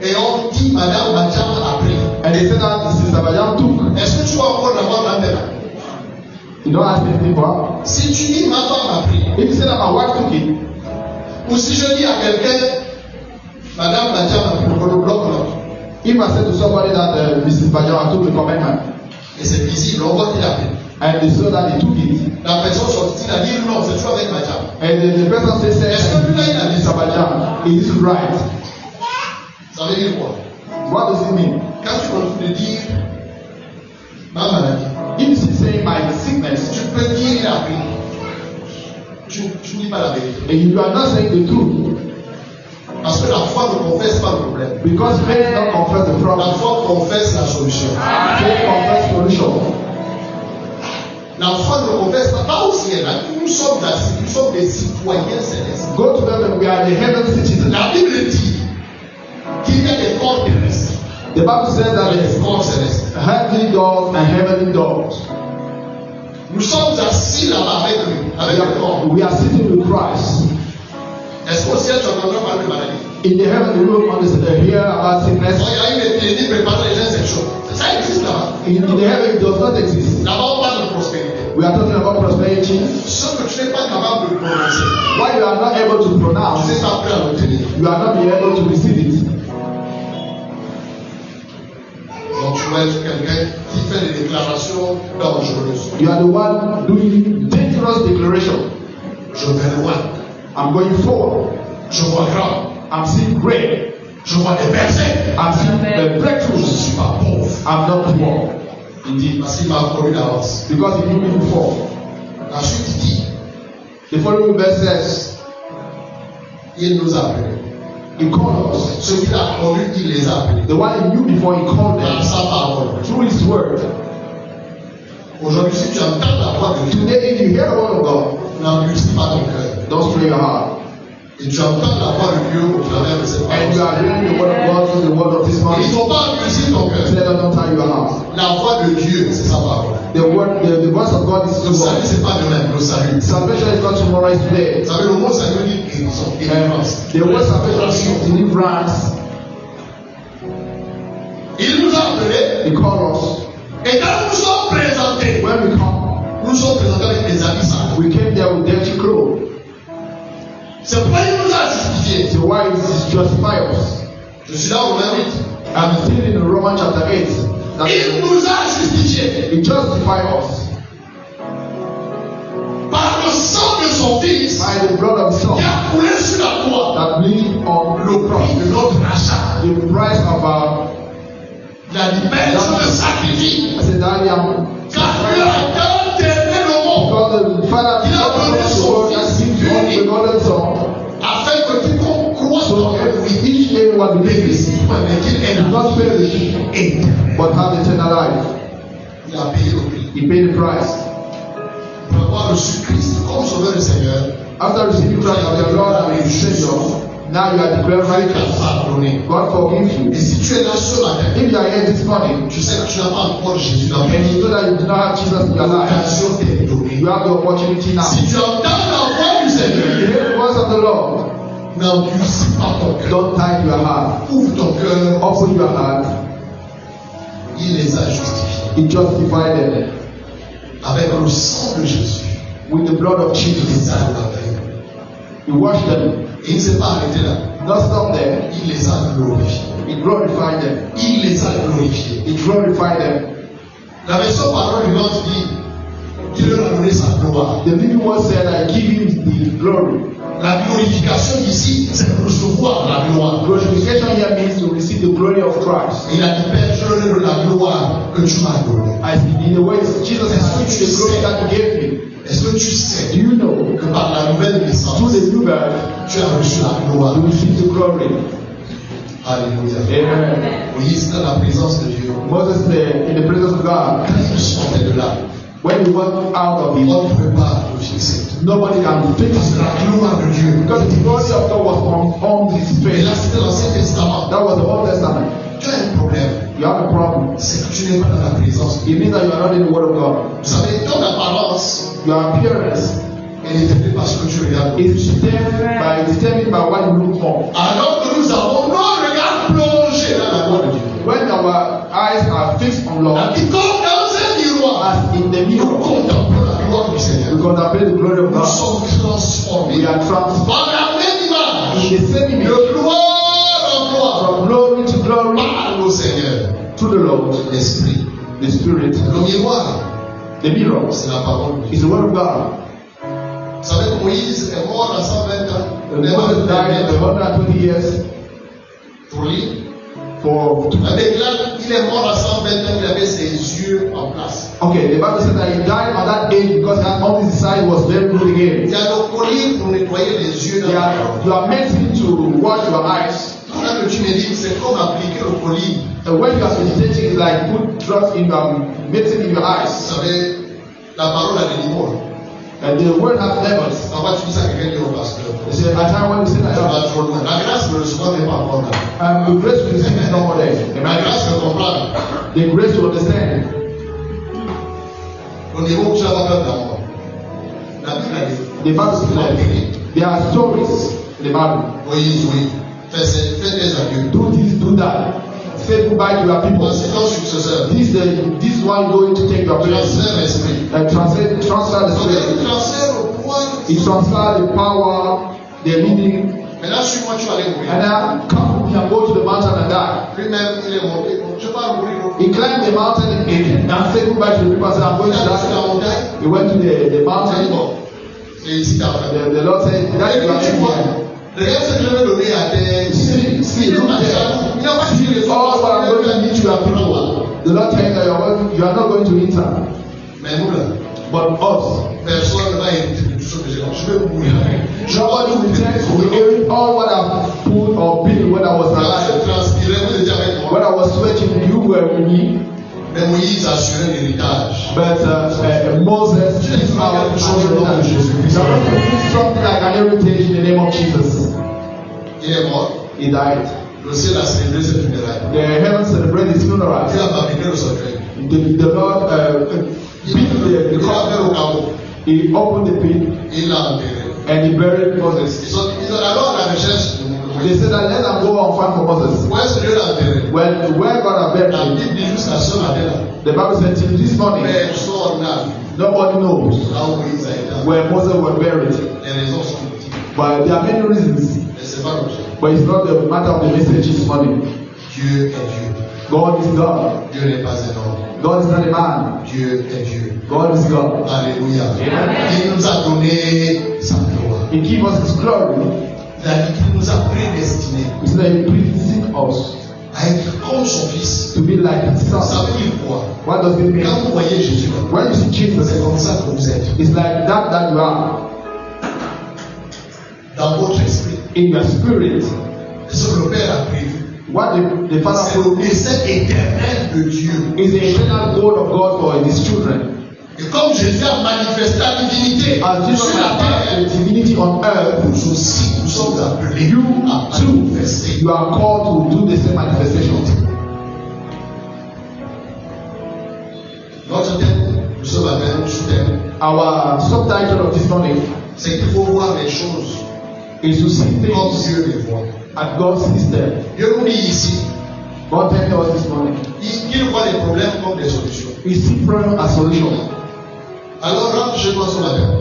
Et on dit, Madame Badiam a pris. And they said that Sister Badiam took. Est-ce que tu vas encore l'avoir dans tes mains? You don't ask anything for her. Si tu dis, ma femme a pris, If you say that my wife took it, ou si je dis à quelqu'un, Madame Badiam a pris, le bloc note, if I say to somebody that Mrs. Badiam took the commandment, et c'est visible, on voit qu'il a pris. and they saw that he took it, La personne sortit, il a dit, non, c'est toi avec Badiam. and the person said, Mr. Badiam, is this right? Ça veut dire quoi? What does it mean? Quand tu continues de dire, ma maladie, If you say my sickness, tu peux dire, il a pris. Tu ne dis pas la vérité. and you are not saying the truth, Parce que la foi ne confesse pas le problème. because faith does not confess the La problem, foi confesse la solution. faith confess solution. La foi ne confesse pas au ciel. Nous sommes des citoyens célestes. Go to heaven, we are the heaven citizens. La Bible dit qu'il y a des corps terrestres The Bible says et that des there's corps célestes. heavenly doors and heavenly doors. Nous sommes assis là-bas avec lui, avec le corps. We are sitting with Christ. Est-ce qu'au ciel tu entendras parler de maladie? In the heavenly room, on the here about sickness. Il y a une clinique préparant les gens sexuels. Ça existe là-bas. In the heaven, it does not exist. Là-bas, on parle de prospérité. We are talking about prosperity. Ce que tu n'es pas capable de prononcer, Why you are not able to tu pronounce, n'es pas prêt à l'obtenir. you are not being able to receive it. Donc tu vas être quelqu'un qui fait des déclarations dangereuses. You are the one doing dangerous declaration. Je vais loin. I'm going forward. Je vois grand. I'm seeing great. Je vois des versets. I'm seeing the Je ne breakthroughs. suis pas pauvre. I'm not poor. Il dit, parce qu'il m'a connu d'avance. Because he knew me before. Ensuite, il dit, The following verse says, il nous a appelés. he called us. Ceux qu'il a connus, il les a appelés. The one he knew before, he called Par them sa parole. through his word. Aujourd'hui, si tu entends la voix de Dieu, Today, if you hear the word of God, N'endurcis pas ton cœur. Don't strain your heart. Et tu entends la voix de Dieu au travers de cette And you parole. are hearing the word of God through the word of this Il ne morning. faut pas endurcir ton cœur. Let us not tie your heart. La voix de Dieu, c'est sa parole. The voice of God is Le the salut, word. c'est pas demain, le salut. Salvation is not tomorrow, it's today. Vous savez, le mot salut dit guérison, délivrance. The word salvation is deliverance. Il nous a appelés, He called us. et quand nous sommes présentés, When we come, nous sommes présentés avec des habits sales. we came there with dirty clothes. C'est pourquoi il nous a justifiés. So why is this justify us? Je suis là au Romains 8. I'm still in Romans chapter 8. That Il nous a justifiés He justified us par le sang de son Fils by the blood of His Son qui a coulé sur la croix. that bleed on Le the cross. prix de notre achat. The price of our La libération de sacrifice. I said that I am Car Dieu a tant aimé le monde because the Father Il a donné of the son world has Fils given us unique. the golden Son. afin que quiconque croit So en lui each everyone ne believes périsse point, mais qu'il ait do la not vie perish éternelle. but have eternal life. Il a payé le prix. He paid the price. Pour avoir reçu Christ comme sauveur et Seigneur, After receiving Christ as your Lord and your Savior, now you are declared Dieu t'a righteous. pardonné. God forgives you. Et si tu es là ce matin, If you are here this morning tu sais que tu n'as pas encore Jésus dans ta and vie, you know that you do not have Jesus in your life, l'occasion t'est donnée. you have the opportunity now. Si tu entends la voix du You Seigneur, hear the voice of the Lord. n'endurcis pas ton cœur. Don't tie your heart. Ouvre ton cœur. Open your heart. Il les a justifiés. He justified them Avec le sang de Jésus, with the blood of il Jesus. les a lavés. He washed them. Et il ne s'est pas arrêté là. Not stop there. Il les a glorifiés. He glorified them. Il les a glorifiés. He glorified them. La version parole vivante dit qu'il leur a donné sa gloire. The living word said, I give him the glory. La glorification ici, c'est de recevoir la gloire. Glorification here means to receive the glory of Christ. Il a dit, Père, je leur donne la gloire que tu m'as donnée. As in a way, Jesus has given you the glory that you gave me. Est-ce que tu sais Do you know, que par la nouvelle naissance, through the new birth, tu as reçu la gloire? you receive the glory. Alléluia. Amen. Moïse, dans la présence de Dieu, Moses, in the presence of God, quand il sortait de là, when he went out of on it, ne pouvait pas le fixer. nobody can fix Parce que it. la gloire de Dieu, Because the glory of God was on his et là face. c'était l'Ancien Testament. That was the Old Testament. Tu as un problème, You have a problem. c'est que tu n'es pas dans la présence. It means that you are not in the Word of God. Vous savez, ton apparence Your appearance est déterminée par ce que tu regardes. is determined by what you look for. Alors que nous avons nos regards plongés dans la gloire de Dieu. When our eyes are fixed on La Lord, vie comme dans un miroir, as in the nous mirror, contemplons la gloire du we Seigneur. contemplate the glory of Nous God. sommes transformés We are transformed par la même image, in the same image, de gloire en gloire, from glory to glory, par le Seigneur, to the Lord, l'Esprit. the Spirit. Le miroir, The mirror c'est la parole de Dieu. is the Word of God. Vous savez que Moïse est mort à 120 ans. Moses died in 120 years Pour lui, for. avec là, il est mort à 120 ans, il avait ses yeux en place. Okay, the Bible says that he died at that age because all his sight was very good again. Il y a le collier pour nettoyer les yeux dans la You are meant to wash your eyes. Quand tu me dis, c'est comme appliquer le collier. And when you are meditating, it's like put drugs in medicine in your Vous eyes. savez, la parole a des niveaux. And the word has levels. Parfois, tu dis ça à quelqu'un qui est au pasteur. You say, at time when you say Tu that, vas trop loin. La grâce de recevoir n'est pas encore là. the grace to receive is not more there. La grâce de comprendre. The grace to understand. Au niveau où tu n'as pas peur d'amour. La Bible a dit. The Bible says there are stories in the Bible. Oui, oui. Fais des adieux. Do this, do that. Say goodbye to your people. Voici ton successeur. This one going to take your place. Transfère l'esprit. Transfer the Donc, spirit. il transfère au pouvoir. He transfer the power, the leading, Maintenant, suis-moi, tu vas aller mourir. and now come with me and go to the mountain and die. Lui-même, il est monté. Je ne vais pas mourir. He climbed the mountain and said goodbye to the people and said, I'm going Il to a sur la die. montagne. He went to the Il a dit, mountain. bon, c'est ici ta fin. The Lord said, Et that's puis, your tu vois, end. regarde ce que je vais donner à tes. See, look there. Il n'a pas tué les All what I'm going to need to your people. The Lord telling that you are not going to enter. Mais nous, là, But us, personne ne va hériter de tout ce que j'ai. Je vais mourir. nobody will take all what I've put or built when I was Quand je alive. transpirais, vous étiez avec moi. When I was sweating, you were with me. Mais Moïse assurait l'héritage. But Moses is our heritage. You are not doing something like an heritage in the name of Jesus. Il est mort. He died. Le ciel a célébré ses funérailles. The heavens celebrate his funeral. Dieu a fabriqué le cercueil. The Lord beat the Il l'a coffin. fait au caveau. He opened the pit Il l'a enterré. and he buried Moses. Ils sont alors à la recherche de They Moïse. said that let them go and find for Moses. Où est-ce que Dieu l'a enterré? Where God had buried La him, Bible dit jusqu'à ce matin-là. the Bible said till this morning, Personne n'a vu nobody knows là où Moïse a été enterré. where Moses was buried. Les raisons sont multiples. But there are many reasons. Mais c'est pas l'objet. But it's not the matter of the message this morning. Dieu est Dieu. God is God. Dieu n'est pas un homme. God is not a man. Dieu est Dieu. God is God. Alléluia. Amen. Il nous a donné sa gloire. He gives us His glory. Il a dit qu'il nous a prédestinés He said that He predestined us à être comme son fils. to be like His Ça Son. veut dire quoi? What does it mean? Quand vous voyez Jésus, When you see Jesus, c'est comme ça que vous êtes. it's like that you are Dans votre esprit. in your spirit. C'est ce que le Père a prévu. What the Father C'est le promised dessein éternel de Dieu. is the eternal goal of God for His children. Et comme Jésus a manifesté la divinité As Jesus sur la terre, manifested the divinity on earth, nous aussi, nous sommes appelés you à too, manifester. you are called to do the same manifestation. Notre thème, nous sommes avec un sous-thème, Our subtitle of this morning c'est qu'il faut voir les choses is to see comme things Dieu les voit. at God's system. Dieu nous dit ici God telling us this morning, qu'il voit les problèmes comme des solutions. we see problem as solution. Alors rentre chez toi ce matin.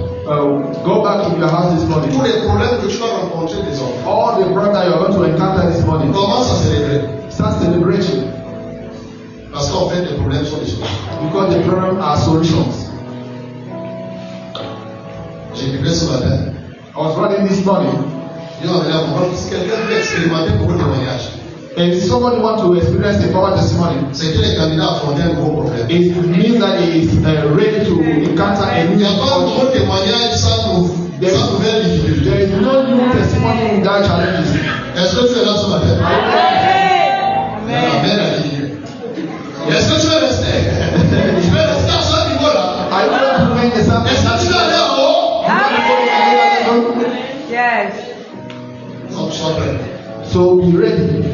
Go back to your house this morning. Tous les problèmes que tu vas rencontrer des hommes, All the problems that you are going to encounter this morning, commence à célébrer. start celebration Parce qu'en fait, les problèmes sont des solutions. because the problem are solutions. J'ai écouté ce matin. I was running this morning, Dieu m'a donné à comprendre que si quelqu'un veut expérimenter pour le témoignage, and if somebody want to experience the power testimony, c'est que les candidats affrontaient un gros problème. it means that he is ready to encounter a Il new n'y a pas un gros témoignage sans nouvelle difficulté. There is no new testimony without challenges. Est-ce que tu es là ce matin? Amen à Dieu. Est-ce que tu veux rester? Tu veux rester à ce niveau-là? I want to make the same. Est-ce que tu veux aller en haut? Yes. Non, sois prêt. So be ready.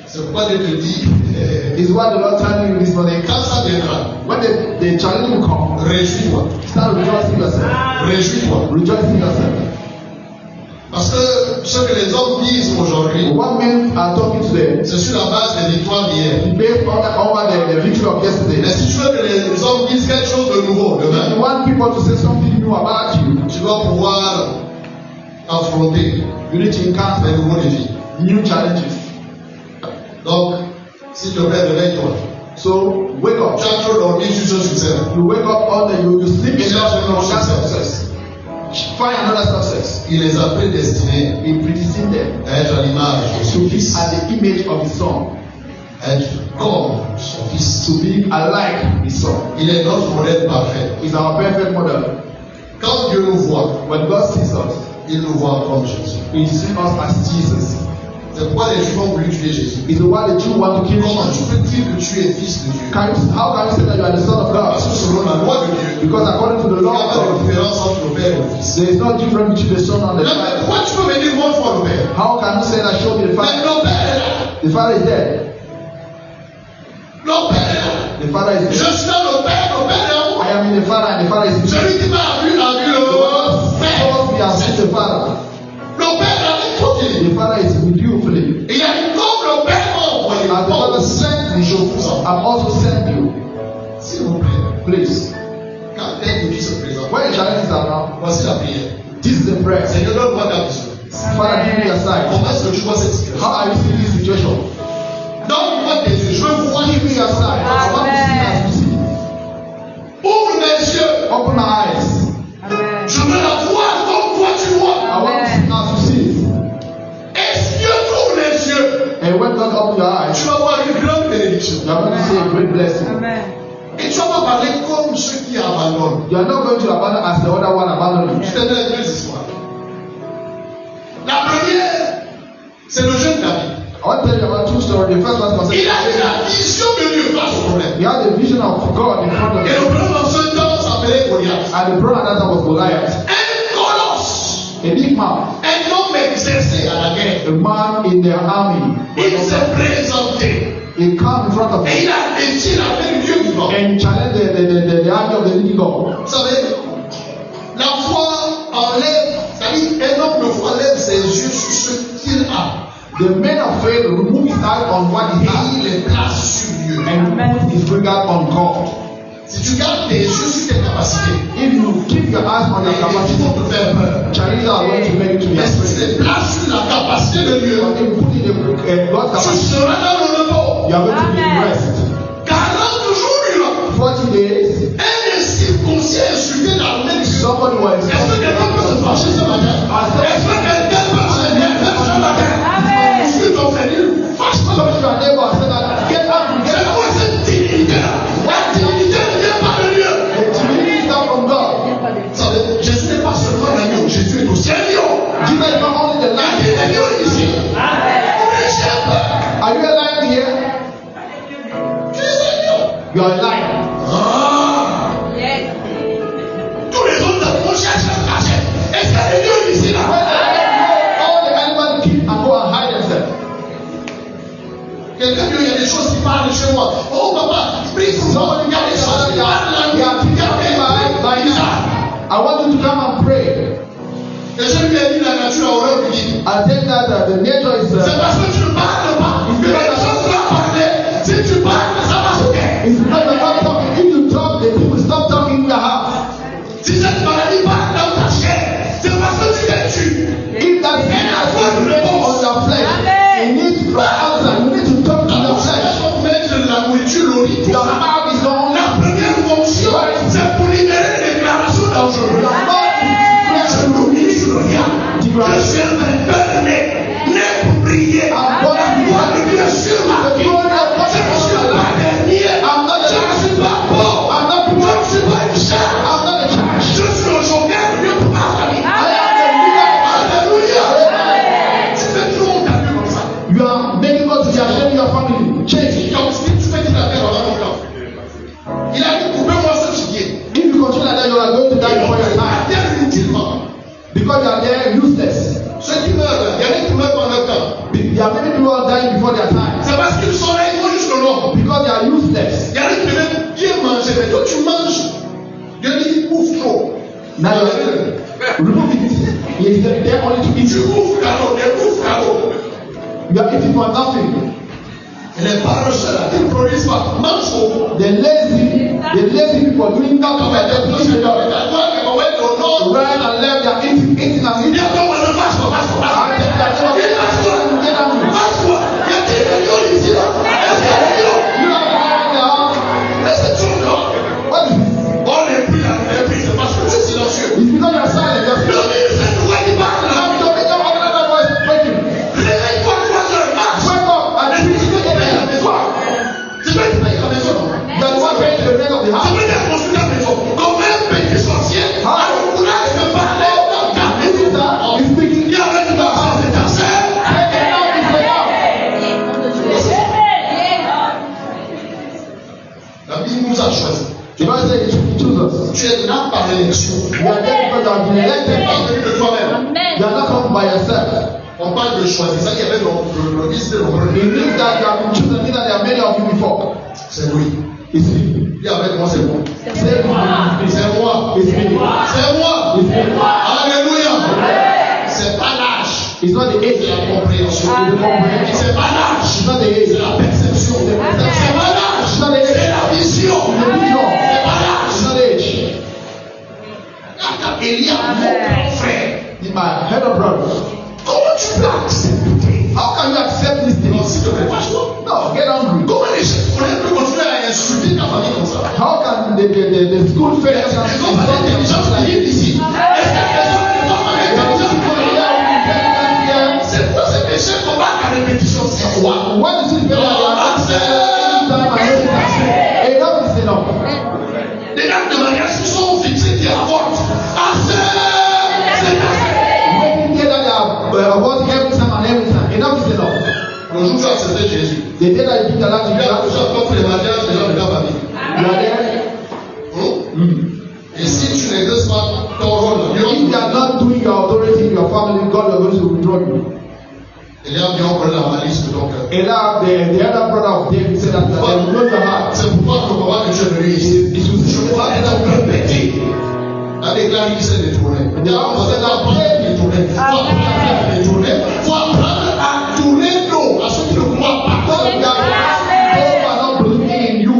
C'est pourquoi Dieu te dit, Is what the Lord telling you this morning. quand ça viendra, When the challenge will come, réjouis-toi. start rejoicing yourself. Réjouis-toi. Rejoicing yourself. Parce que ce que les hommes disent aujourd'hui, What men are talking today c'est sur la base des victoires d'hier. based on the victory of yesterday. Mais si tu veux que les hommes disent quelque chose de nouveau If you demain, want people to say something new about you, tu dois pouvoir affronter you need to encounter les nouveaux défis. new challenges. Donc, s'il te plaît, réveille-toi. So wake up. Tu as trop dormi sur ce succès. You wake up all day, you sleep Et là, enough je for that succès. success. Find another success. Il les a prédestinés He predestined them à être à l'image de to son be fils, at the image of his son, à être comme son fils. to be alike his son. Il est notre modèle parfait. He's our perfect model. Quand Dieu nous voit, When God sees us, il nous voit comme Jésus. He sees us as Jesus. C'est pourquoi les Juifs ont voulu tuer Jésus. It's why the Jew want to kill Comment tu Jesus. peux dire que tu es fils de Dieu? How can you say that you are the son of God? Parce que selon la loi de Dieu, Because according to the il n'y law a of pas de God, différence entre le Père et le Fils. there is no difference between the son and the Mais father. pourquoi tu peux me dire montre-moi le Père? How can you say that show me the Mais father? le Père est là. The father is dead. Le Père est là. The father is Je dead. suis dans le Père est en moi. I am in the father and the father is in me. Celui qui m'a vu a vu le Père. Because we have seen the father. Le Père est avec toi. The father is with you fully. Et il y a comme le Père m'a envoyé. As the father sent me, I've also sent you. S'il vous plaît, Please. quand tel défi se présente, When the challenges are around, voici la prière. this is the prayer. Seigneur, donne-moi ta vision. Father, give me your sight. Comment est-ce que tu vois cette situation? How are you seeing this situation? Donne-moi tes yeux. Je veux voir. Give me your sight. I want to see as you see. Ouvre mes yeux. Open my eyes. Amen. Je veux la voir comme toi tu vois. I want to see as you see. Et si Dieu t'ouvre les yeux, And when God opens your eyes, tu vas voir une grande bénédiction. you are going to see a great blessing. Amen. Et tu vas pas parler comme ceux qui abandonnent. You are not going to abandon as the other one abandoned Je you. te donne deux histoires. La première, c'est le jeune David. I want to tell you about two stories. The first one was Il a eu la vision de Dieu face au problème. he had a vision of God in front of Et le him. premier dans ce temps s'appelait Goliath. And the brother that time was Goliath. Un colosse, A big man. un homme exercé à la guerre. A man in their army. Il s'est présenté He came in front of et him il a défié l'armée du Dieu vivant. and challenged the army of the living God. Vous savez, la foi enlève, c'est-à-dire un homme de foi lève ses yeux sur ce qu'il a The man of faith removed his eyes on what he et had il les place sur Dieu. and put his finger on God. Si tu gardes tes yeux sur tes capacités, If you keep your eyes on your les capacity, vont te faire peur. challenges are going to make you to be Mais si tu afraid. les places sur la capacité de Dieu, But if you put in God's tu capacity, seras dans le repos. you are going to be in rest. 40 jours, 40 days, un incirconcis insulté l'armée du Seigneur. somebody was Est-ce que quelqu'un peut se fâcher ce matin? Est-ce que quelqu'un peut se lever ce matin? Amen. Je suis ton frère, fâche-toi. Talk to your neighbor and say that, get angry, C'est get quoi cette dignité-là? La dignité ne vient pas de Dieu. angry. Humility comes from God. Vous savez, Jésus n'est pas seulement l'agneau, Jésus est aussi un lion. Jesus is not only the Il y a lion. des lions ici. Mais j'ai peur. Are you a lion here? Tu es un lion. You are a lion. Ah! Yes. Tous les autres animaux cherchent à se cacher. Est-ce qu'il y a des lions ici là? All the animals keep and go and hide themselves. Quelqu'un dit, il y a des choses qui parlent chez moi. Oh papa, prie pour moi. Il y a des choses qui parlent là. Il y a des bizarres. I want you to come and pray. Et je lui ai dit, la nature a horreur du vide. I think that the nature is C'est parce que tu ne parles pas. Que les choses doivent parler. Si tu parles, ça va se faire. it's not about talking. If you talk, the people stop talking in the house. Si cette maladie parle dans ta chair, c'est parce que tu l'es tué. If that sickness is ready on your flesh, you need to answer. You need to talk to Dans your ton flesh. cerveau, mettre de la nourriture, l'eau, Your mouth is on. la première fonction, c'est pour libérer les déclarations dangereuses. Your mouth is Je l'oublie sur le lien. Je suis un vainqueur né pour briller. Moi, le Dieu sur ma vie. Je ne suis pas dernier. Je ne suis pas pauvre. Je ne suis pas une chair. Je suis le joker de Dieu pour ma famille. Alléluia. Tu fais trop honte à Dieu comme ça. You are making God to be ashamed of your family. Change. Comme si tu fais qu'il a fait avant ton temps. Il a dit, coupez-moi ce gibier. If you continue like that, you are going to die before your time. Terre inutilement. Because you are there useless. Ceux qui meurent, là, il y en a qui meurent pendant leur temps. There are many people who are dying before their time. C'est parce qu'ils sont là, ils vont jusqu'au long. Because they are useless. Il y en a qui devaient bien manger, mais toi tu manges. Dieu dit, bouffe trop. Now remove it. He is there only to eat Tu you. bouffes cadeau, des bouffes cadeau. You are eating for nothing. Et les paresseux là, qui ne produisent pas, mangent trop. The lazy people doing nothing but just eating the Right right and left. They are eating and eating. You are lying down. What is this? It's because you are silent. You are speaking. I'm talking about another voice speaking. Wake up and preach to the end. You are the one paying the rent of the house. He's speaking. La Bible nous a choisis. The Bible says he chose us. Tu es là par élection. You are there because you have been Tu n'es elected. pas venu de toi-même. You are not come by yourself. On parle de choisir. Ça, il y avait le liste de It means that you have been chosen, means that there are many of you before. C'est lui. It's me. Dis avec moi, c'est moi. Say C'est moi. it's me. C'est moi. It's me. Alléluia. C'est pas l'âge. It's not the C'est age. la compréhension. It's the comprehension. C'est pas l'âge. It's not the age. C'est la perception. C'est pas l'âge. C'est la vision. It's the vision. C'est pas It's l'âge. not the age. Quand Élie a mon frère, In my head of brothers. comment tu peux accepter? How can you accept this thing? Non, s'il te plaît, fâche-toi. No, get angry. Comment les chefs peuvent continuer à insulter ta famille comme ça? How can the school fair Est-ce qu'on va l'intelligence qui est ici? Est-ce que les gens ne vont pas l'intelligence? C'est quoi ces péchés qu'on va à la répétition? C'est quoi? Why is it better enough is enough? Les dates de mariage qui sont fixées qui avortent. Assez! C'est assez! When you hear that they are about every time and every time, enough is enough. Le jour où tu as accepté Jésus, The day that you give the life to tu as Jesus, encore les mariages des gens de ta famille. dit on connaît la malice de ton cœur. And now the other brother of David said that they will know your heart. C'est pourquoi le combat que tu es venu ici. Je vois un peu petit. A déclaré qu'il s'est détourné. Il a apprendre à détourner. Il faut apprendre à détourner. Il faut apprendre à tourner l'eau à ceux qui ne croient pas.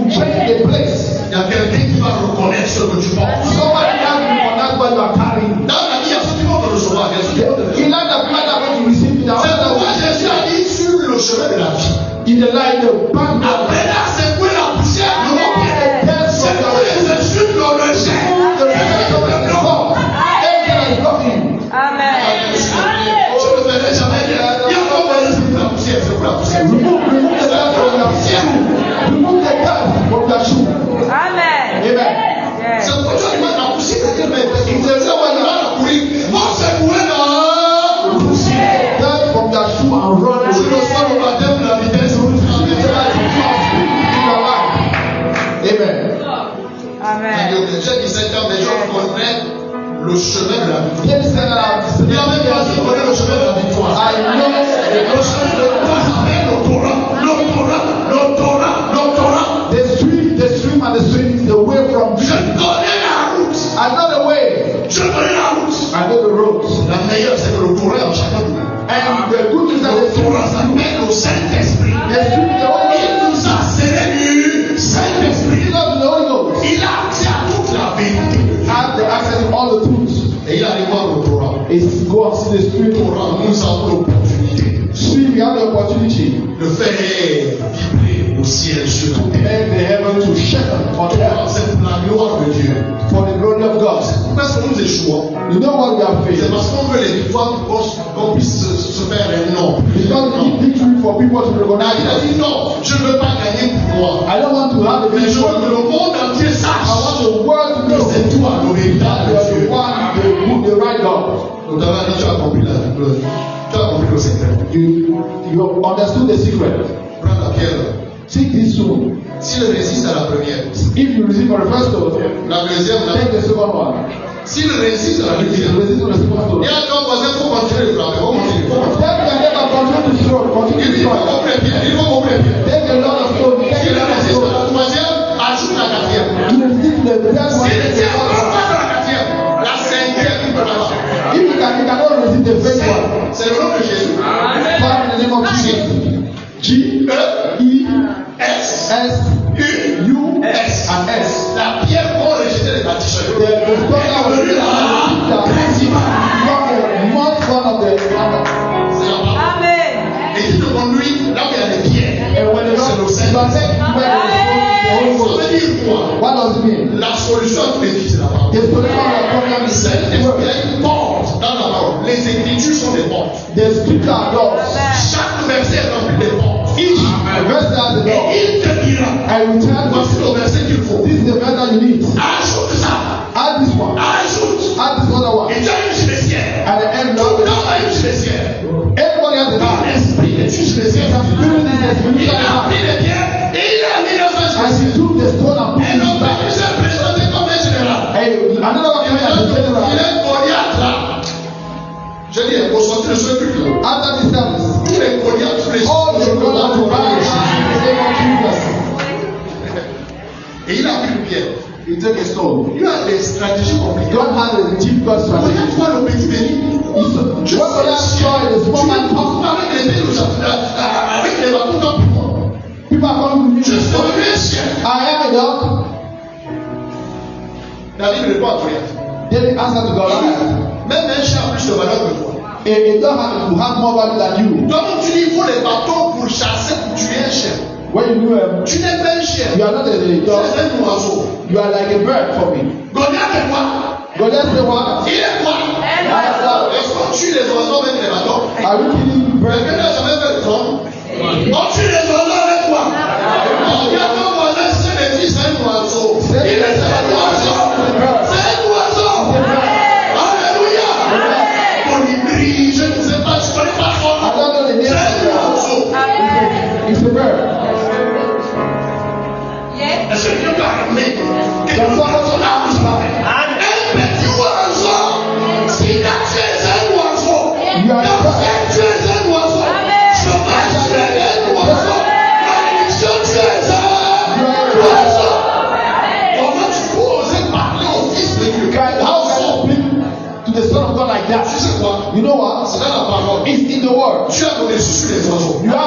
Il y a quelqu'un qui va reconnaître ce que tu portes. Somebody now will recognize what you are carrying. Dans la vie, il y a ceux qui vont te recevoir. Il y a ceux qui vont te He like the blood that when you receive it. C'est pourquoi Jésus a dit sur le chemin de la vie. In the light, the path. Après là, c'est pour la poussière de mon pied. C'est pour les insultes de le jet. Amen. Je ne verrai jamais dire. Il y a encore des insultes de la poussière. C'est pour la poussière. Remove the dust from your shoe. Remove the dust from your shoe. Amen. Amen. C'est pour ça que la poussière, c'est mais il se dit, on va la courir. Moi, c'est pour la poussière. Dust from your shoe and run Je away. reçois le baptême de la vitesse. Amen. Amen. J'ai 17 ans, mais je connais le chemin de la victoire. David said that Il a même pas dit connaît le chemin de la victoire. I know Le chemin de le Torah. the stream and the stream, the way from Je me. connais la route. I know the way. Je connais la route. I know the roads. La meilleure, c'est que le Torah est en chacun de nous. And the good news that Le the stream Torah s'appelle le Saint-Esprit. the stream, the Holy Il nous a scellé du Saint-Esprit. Ghost, the Holy Ghost Il a accès à toute la vérité. has the access to all the truths. Et il arrive voir le Torah. It's go and see the stream. Le Torah nous avons l'opportunité Stream, we have the opportunity de faire vibrer au ciel sur la to terre. make the heaven to shake on earth C'est pour la gloire de Dieu. for the glory of God. Pourquoi est-ce que nous échouons? You know what we are C'est facing? parce qu'on veut les victoires qu'on puisse se faire un nom. Because we need victory for people to Là, recognize il a us. dit non, je ne veux pas gagner pour moi. I don't want to have a Mais je veux que victory. le monde entier I sache want the world to que know c'est toi le that véritable you are Dieu. the one, the right God. Donc, tu as compris le secret. You understood the secret. Prends la pierre. Take this soon. S'il résiste à la première, If you receive on the first stone, la deuxième, take the second one. s'il résiste à la If deuxième, you resist on the second stone, il y a un voisin, il faut continuer de frapper. Faut continuer. take the neighbor, continue to throw, Il continue dit, il to faut throw. couper les pieds. Il faut couper les pieds. Take a lot of stone, take S'il a lot of résiste à la stone. troisième, ajoute la quatrième. You resist the third one. S'il tient encore pas de la quatrième, la cinquième, il peut l'avoir. If you cannot resist the first one, C'est le nom de Jésus. Father, in the name of Jesus. G, E, S, S, U, U, S. and S. La pierre pour rejeter les bâtisseurs. The stone that was written on the become the most one of the C'est la parole. Amen. Et il te conduit là où il y a des pierres. and when the C'est le Lord Saint-Esprit. where the Holy Ça Ghost. veut dire quoi? What does it mean? La solution à tous les défis, c'est la parole. The solution of the problem is C'est the il word. y a une porte dans la parole. Les écritures sont des portes. The scripture are doors. Chaque verset est rempli de portes. Each verse has a Et door. il te dira, I will tell voici you, le verset qu'il faut. this is the verse that you need. Ajoute ça. Add this one. Ajoute. Add this other one. Et tu as une sur les ciels. At the end, Tout Lord, le monde a une sur les ciels. everybody has a Dans door. l'esprit, et tu sur les ciels. Spirit is the Il spiritual a pris heart. les pierres et il a mis le feu sur les As he ciels. took the stone and put Et it non pas back. que j'ai présenté comme un général. Hey, another one coming as a Il general. est Goliath là. Je dis, il faut sortir de ce truc là. After the service, Tous les Goliaths, tous les all the brothers to vanish in the name of Jesus. Et il a pris une pierre. He took a stone. Il a des stratégies compliquées. God has a difficult strategy. Goliath voit le petit béni. What God saw is the small man come. Avec les bénis, avec les bâtons dans le monde. People are coming to Je me. suis un chien. I am a dog. David répond à Goliath. David answered to Goliath. Même un chien a plus de valeur que toi. A dog will have more value than you. Donc tu dis, il faut les bâtons pour chasser, pour tuer un chien. When you do Tu n'es pas un chien. you are not a Tu dog. es un oiseau. You are like a bird for me. Goliath est quoi? Goliath said, what? Il est quoi? Un oiseau. Est-ce qu'on tue les oiseaux avec les bâtons? Are you killing birds? Quelqu'un n'a jamais fait le trône. On tue les oiseaux avec quoi? Il y a un voisin, c'est les fils, c'est un oiseau. Il est un oiseau. C'est un oiseau. Alléluia. Colibri, je ne sais pas, je ne connais pas son I don't know the nom. name C'est un of oiseau. the It's a bird. Yes. Est-ce que Dieu peut amener quelque chose dans son âme ce matin? Un petit oiseau, si tu es un oiseau, You are a bird. tu es un oiseau, je You know what? C'est dans la parole. It's in the word. Dieu a donné sur les oiseaux. You have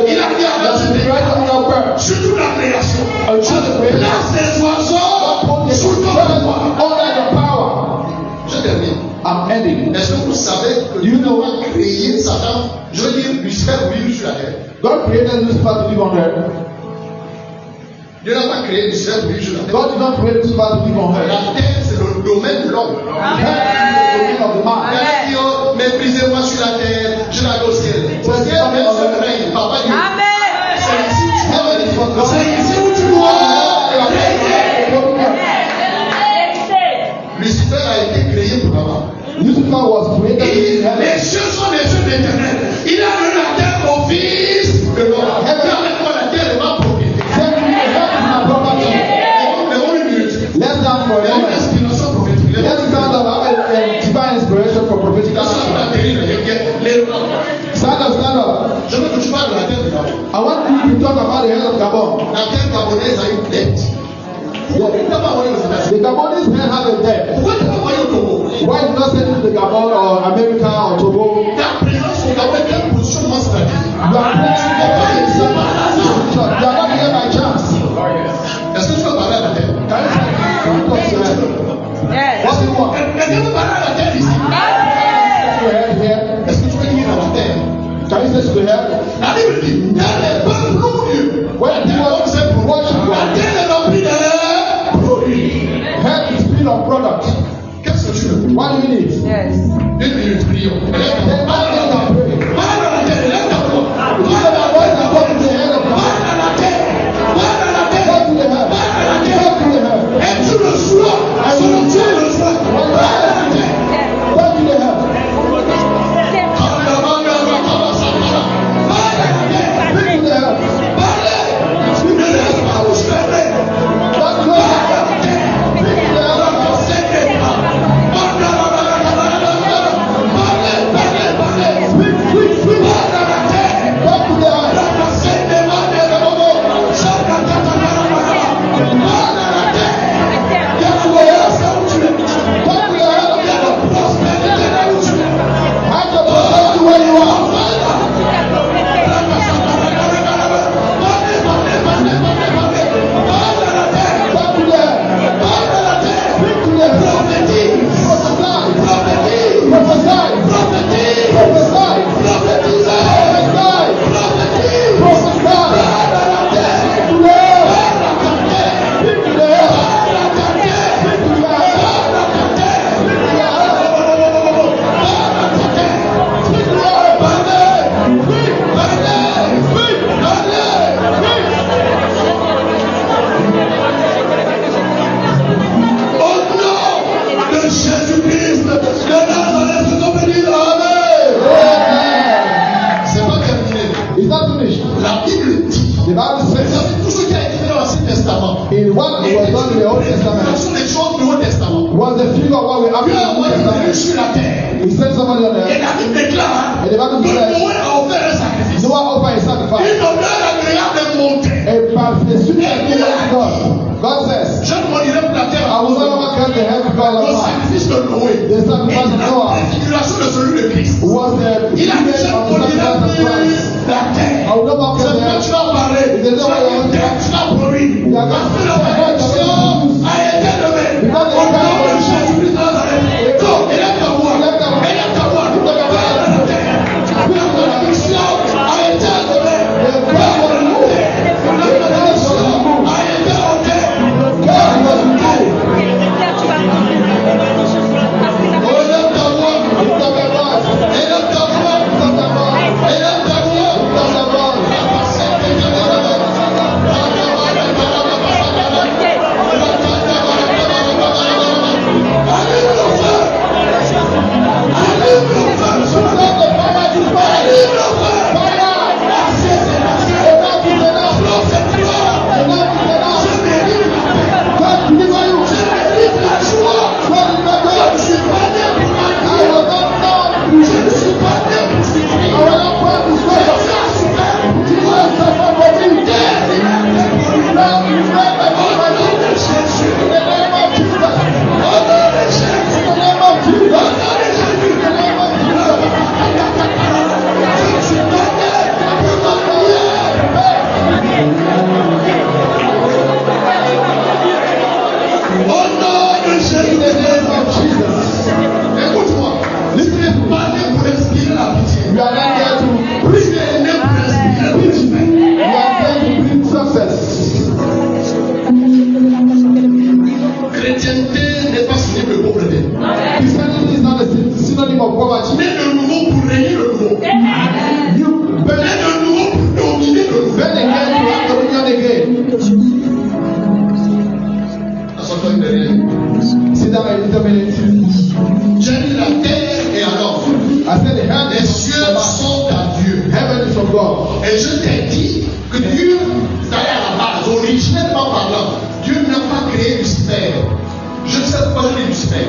Il a dit à the right on your bird. sur toute la création. Place Place les oiseaux sous ton pouvoir. under your power. Je termine. I'm ending. Est-ce que vous savez que Dieu n'a pas créé Satan, je veux dire Lucifer pour vivre sur la terre? God created Lucifer to live on earth. Dieu n'a pas créé Lucifer pour vivre sur la terre. God did not create Lucifer to live on earth. La terre, c'est le domaine de l'homme. Heaven is the domain of the man. Il a dit, oh, méprisez-moi sur la terre, je vais aller au ciel. Au ciel, même ce règne, papa Dieu. C'est ici où tu dois. C'est ici où tu dois régner. Lucifer a été créé pour là-bas. Lucifer was created in heaven. Les cieux sont les cieux d'éternel. Il a donné la terre au fils de l'homme. Avec moi, la terre est ma propriété. Let's down for a Il y a une moment. inspiration prophétique. Let's stand up. I have a divine inspiration for prophetic action. Stand up, stand up. Je veux que tu parles de la terre du Gabon. I want you to talk about the head of Gabon. La terre gabonaise a une dette. Pourquoi tu n'as pas envoyé aux États-Unis? The Gabonese men have a debt. Pourquoi tu n'as pas envoyé au Togo? Why did not send it to the Gabon or America or Togo? Ta présence au Gabon est une position moins stratégique. You are preaching the Bible. You are not here by chance. Est-ce que tu veux parler à la terre? Can you talk to her? What do you want? Est-ce que tu veux parler à la terre ici? To her here. Est-ce que tu veux dire à la terre? Can you say to her? La Bible dit, elle est bonne glorieux. When you worship La God, terre est remplie de produits. head is full of product. Qu'est-ce que tu veux? What do you need? Une minute, prions. Then Parle à la terre. Parle à la terre. Lève ta voix. Look at the voice and talk to the head of God. Parle à la terre. Parle à la terre. Talk to the head. Parle à la terre. Talk to the head. Et tu le sois. Sur le ciel, le soir. Parle à la terre. Talk to the head. Speak to the head. Talk to the head. Speak to the head of God. Speak. Talk to the head. Talk to the head. Talk to the head of God. Have the prosperity where you are. Talk to the head. Speak to the head. Prophesy. Prophesy. C'est pas terminé. It's not finished. La Bible dit, The Bible c'est says tout ce qui a été fait dans l'Ancien Testament. in what was done in the Old Ce Testament sont les choses du Haut Testament. was the figure of what we have in Dieu a the New envoyé Moïse Testament. sur la terre. He sent somebody on Et there. la Bible déclare And the Bible que says Noé a offert un sacrifice. Noah offered a sacrifice. Une odeur agréable est montée. A sweet sacrifice to God. God says, Je ne morirai pour la terre I à will cause de no longer cut the head because le of man. sacrifice de Noé. The sacrifice of Et la Noah préfiguration de celui de Christ. was the Il a dit, je image ne of the morirai sacrifice of Christ. plus la terre. I will no longer C'est cut the ce que head. tu vas parler. Il est là, Tu vas produire. Il y a Parce que la pas- bénédiction a été levée. Because Au nom de Jésus-Christ de Nazareth. Donc, élève ta voix. Élève ta voix. Élève ta voix. Parle à la terre. La bénédiction a été levée. Parle à la terre. La bénédiction a été ôtée. God was with you. Élève ta voix. Lift up your voice. Élève ta voix. Lift up your voice. Élève ta voix. Lift up your voice. Sit down a little minute. J'ai dit la terre est à l'homme. I said the heaven Les cieux sont à Dieu. Heaven is from God. Et je t'ai dit que Dieu, d'ailleurs à la base, originellement parlant, Dieu n'a pas créé Lucifer. Je ne sais pas créer Lucifer.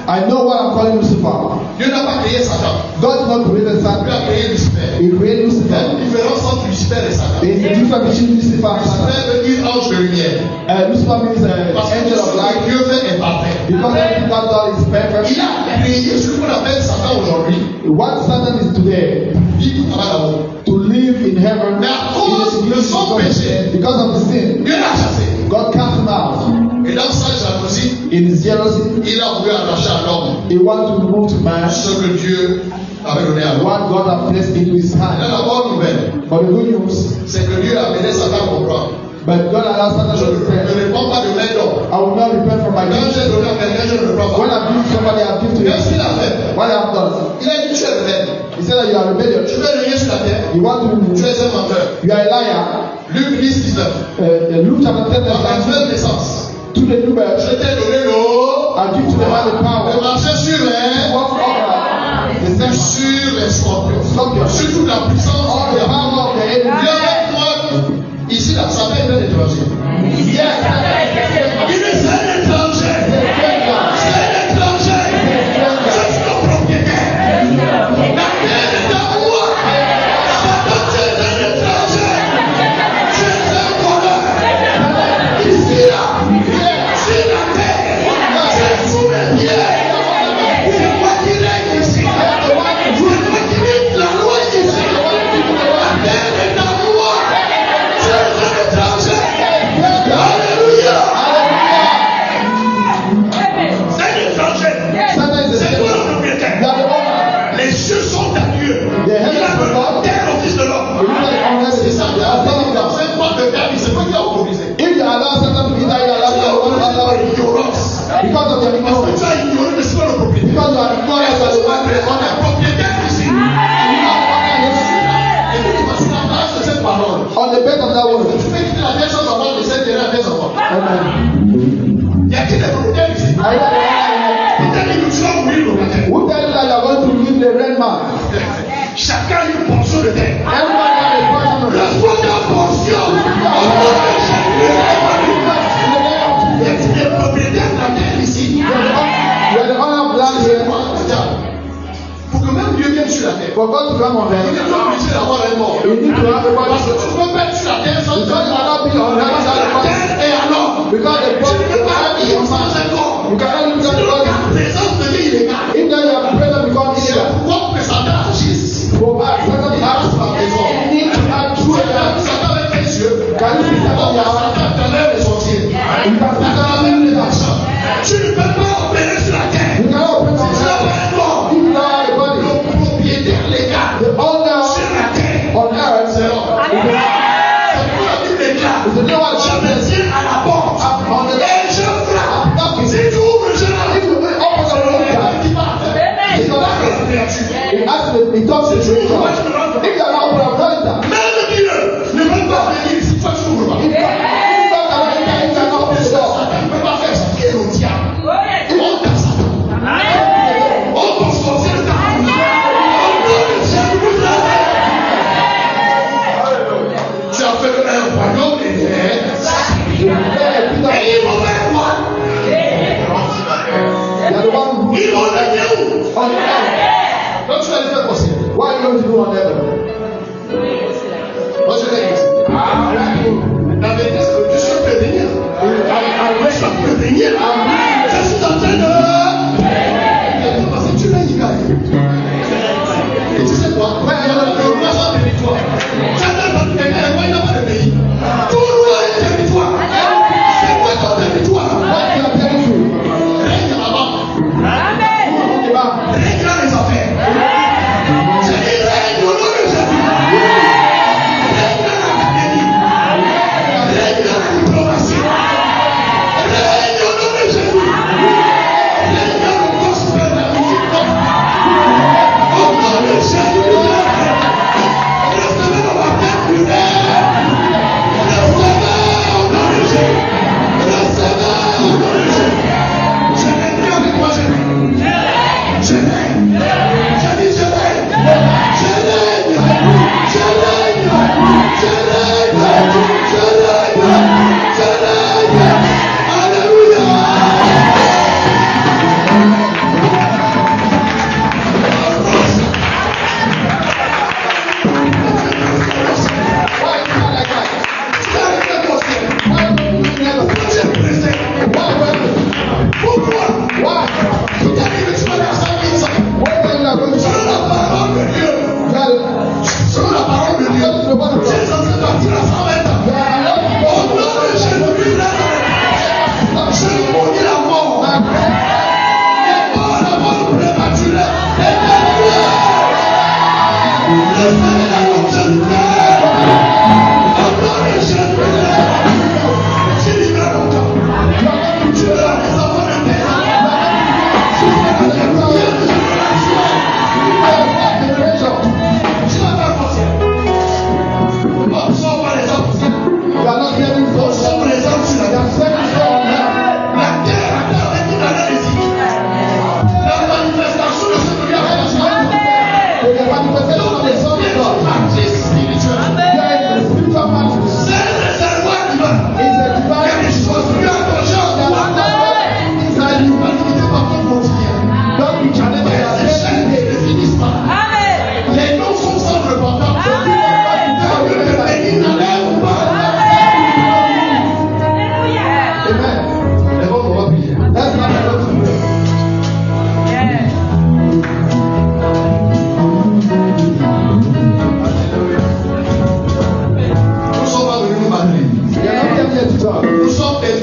I know what I'm calling Lucifer. Dieu n'a pas créé Satan. God did not create Dieu Satan. a créé Lucifer. He created Il y a Lucifer. une différence entre Lucifer et Satan. There is a difference between Lucifer and Satan. Lucifer veut dire ange de lumière. Lucifer means Parce que angel of ce que light. Dieu fait est parfait. Because everything that God is perfect. Il a créé ce qu'on appelle Satan aujourd'hui. What Satan is today, Vivre là-haut. to live in heaven, Mais à cause de son péché, because of the sin, Dieu l'a chassé. God cast him out. Et dans sa jalousie, In his jealousy, il a voulu arracher à l'homme he wanted to remove to man ce que Dieu avait donné à l'homme. what God had placed into his Et hand. la bonne nouvelle, But the good news, c'est que Dieu a amené Satan à comprendre. but God allowed Satan Je to ne repent. réponds pas de main d'homme. I will not repent from my Quand gift. j'ai donné à quelqu'un, je ne reprends When pas. I give somebody, I give to Qu'est-ce him. qu'il a fait? What I have done? Il a dit tu es rebelle. He said that you are rebellious. Tu veux régner sur la terre. You want Tu to, es un menteur. you are a liar. Luc 10, 19. Luke chapter 10, Dans ta verse nouvelle 19. naissance, To the new birth, je t'ai donné l'eau I give to the man the de power. marcher sur les Walk over the serpent, sur les scorpions, sur toute la puissance all du the diable. power of the Dieu enemy. avec moi, ici, là, ça fait un étranger. Yes, Il est un étranger. C'est un étranger. Je suis le propriétaire. La terre est à moi. Satan, tu es un étranger. Tu es un voleur. Ici, là, sur la terre, tu es sous mes pieds. C'est moi qui règne ici. C'est moi qui dicte la loi ici. La terre est à moi. Tu es un étranger. Alléluia. C'est un étranger. Satan is a C'est toi serpent. le propriétaire. You are the owner. Les cieux sont à Dieu. Il a donné la terre au Fils de l'homme. You are the owner. C'est ça. You are the son of God. C'est pas de David, c'est toi qui as autorisé. If you allow Satan to be there, you allow Tu as God to allow autorisé it. l'ignorance. Because of your Parce que ignorance. tu as ignoré que c'est toi le propriétaire. Because you are ignorant of the one On est propriétaire ici. you are Et puis tu vas sur la base de cette parole. on the bed of that word. Tu peux quitter la terre sans avoir de cette terre à tes enfants. Amen. Il y a qui des propriétaires ici? Are you the Il t'a dit que tu vas mourir locataire. who tell you that you are going to leave the red man? Chacun a une portion de terre. Everyone has a portion of La it. première portion. Il y a qui des propriétaires de la terre ici? You are the owner of land here. Pour que même Dieu vienne sur la terre, For God to come on il earth, est obligé d'avoir un mort. you need to have a Parce que body. tu ne peux pas être sur la terre sans Because you cannot be on earth without a la body. terre et alors. Because the Tu body ne peux pas vivre sans un corps. you cannot live without a Sinon, body. ta présence devient illégale. If then you are present become C'est illegal. pourquoi que Satan agisse. For Satan has you need to have Tu true as vu evidence. Satan avec tes yeux. Can you see Satan On in your va heart? Satan t'enlève les sorciers. You can see Satan T'enlève in les your heart. marchands. Tu ne peux pas opérer sur la terre. You cannot open Si tu your n'as heart. pas un corps, If you don't have a body, le propriétaire légal the owner sur la terre, on earth c'est l'homme. C'est pour la Bible déclare. is the name of Je me Jesus. tiens à la porte On the et je frappe. Knock. Si tu ouvres, je If l'ouvre. you open the C'est le door, Dieu qui parle. Il parle à la créature. it actually it talks to Si tu you. ouvres, je le rentre. If you are not open, I'm telling you that. Même Dieu ne veut pas venir si toi tu n'ouvres pas. If you are not enter, if you are not open the door, Satan ne peut pas faire ce qui est le diable. On tape Satan. On peut sortir le diable. On doit le diable vous avez. Tu as fait un royaume et you are there, Peter. ils vont faire quoi? You are the one who Ils vont venir où? on earth. Donc tu vas le faire possible. What are you going to do on heaven? Moi je vais dire. La vérité c'est que je suis prévenir. Je suis prévenir. Je suis en train de. Parce que tu l'as dit, gars. Et tu sais quoi? Il y a le roi de territoire. Chacun va te gagner. Il n'a pas de pays. Tout roi est territoire. C'est quoi ton territoire? What you are telling you? Règne là-bas. On the back. Règne dans les affaires. J'ai dit règne au nom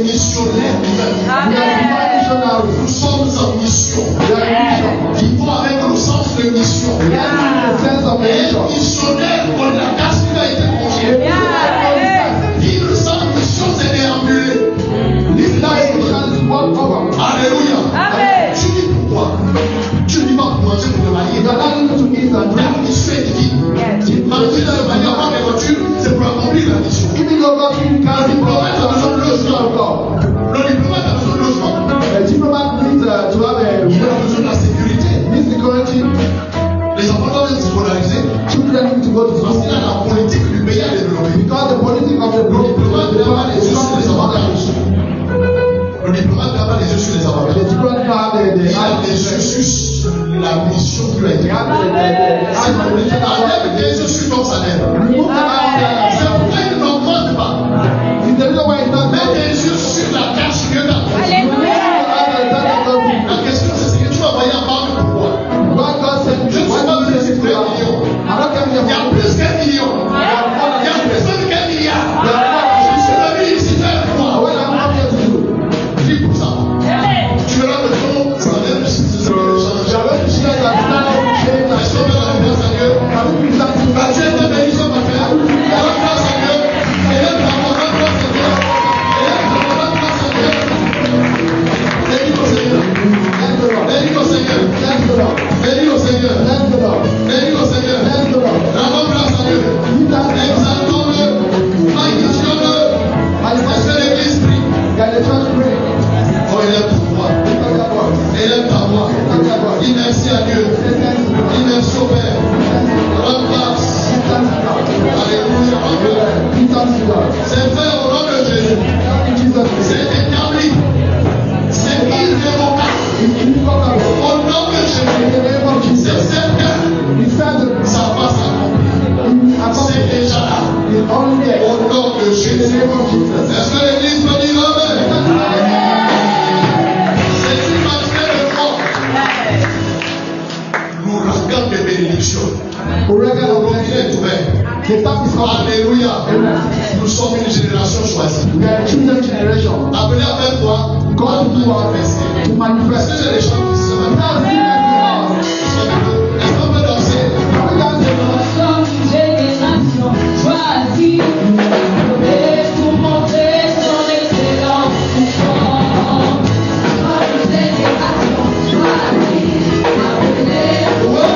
missionnaires divins. Amen. Nous sommes en mission. Vivons avec le sens de mission. Un missionnaire, on a casse qui a été confié. Vivre sans mission, c'est déambuler. Alléluia. Amen. Tu vis pour toi. Tu ne vis pas pour manger pour te marier. La mission est divine. Manger dans le mariage, avoir des voitures, c'est pour accomplir la mission. Le diplomate a besoin de logement. Le diplomate a besoin de logement. Il a besoin de la sécurité. Les enfants doivent être scolariser. Parce qu'il y a la politique du pays à développer. Le diplomate n'a pas les yeux sur les avantages. Le diplomate n'a pas les yeux sur les avantages. Il a les yeux sur la mission qui lui a été donnée. Enlève les yeux sur ton salaire. C'est pourquoi il n'augmente pas. Mets les yeux sur la cash que tu as. Alléluia. La question c'est ce que tu vas voyer en banque pour quoi? Je ne suis pas venu ici pour 1 million. Il y a plus qu'1 million. Il y a plus même qu'1 milliard. Je suis venu ici faire quoi? Dis pour ça. Tu verras le ton, ça va être change. Est-ce qu'on peut la grâce à Dieu? Tu es ta bénédiction parfaite. Rends grâce à Dieu. Élève ta voix, rends grâce à Dieu. Élève ta voix, rends grâce à Dieu. Bénis au Seigneur. Bénis au Seigneur. Bénis au Seigneur. Bénis au Seigneur. Rendons grâce à Dieu. Exaltons-le. Magnifions-le. Est-ce que l'Église prie? Oh, élève ta voix. Élève ta voix. Dis merci à Dieu. Dis merci au Père. Rends grâce. Alléluia. C'est fait au nom de Jésus. C'est établi. C'est irrévocable. Au nom de Jésus. C'est certain. Ça va s'accomplir. C'est déjà là. Au nom de Jésus. Est-ce que l'Église peut dire Amen? C'est une manière de foi. L'ouragan de bénédiction. Le robinet est ouvert. Alléluia. Nous sommes une génération choisie. Appelez avec toi. Est-ce que j'ai des chants qui se Est-ce qu'on peut danser? Nous sommes une génération choisie. Pour montrer son excellence. Nous sommes une génération choisie. Alléluia.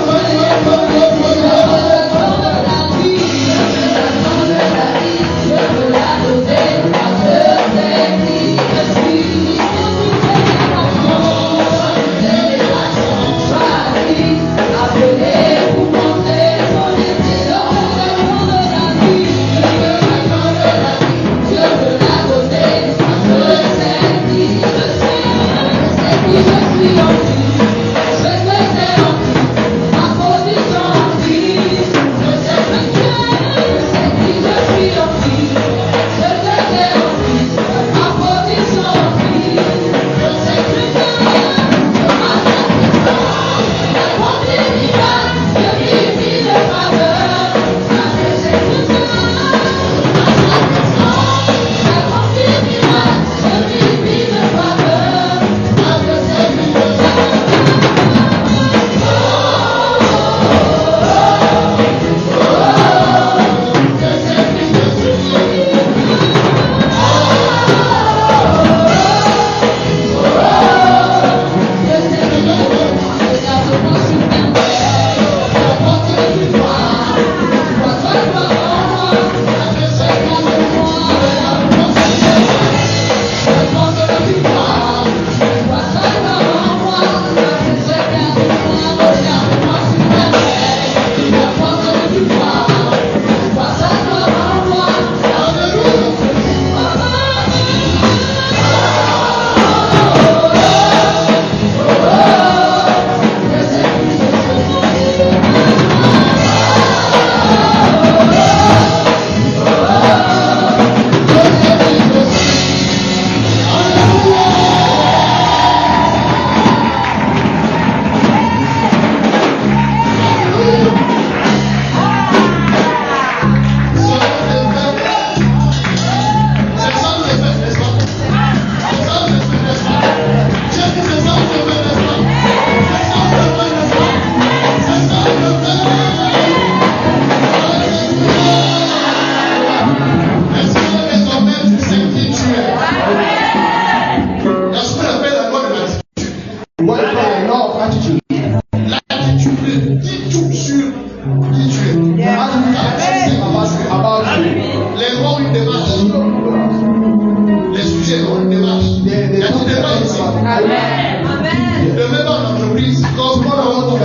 De même dans l'entreprise, quand on va dans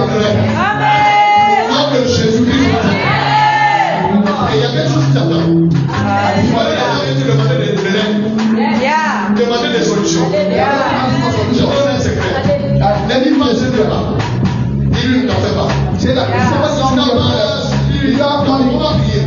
que Jésus-Christ. Et il y a quelque chose qui t'attend. Il faut aller dans la demander des délais. Demander des solutions. Je donne un secret. Ne dis pas je ne fais pas. Dis-lui ne t'en fais pas. C'est la question. Il va prier.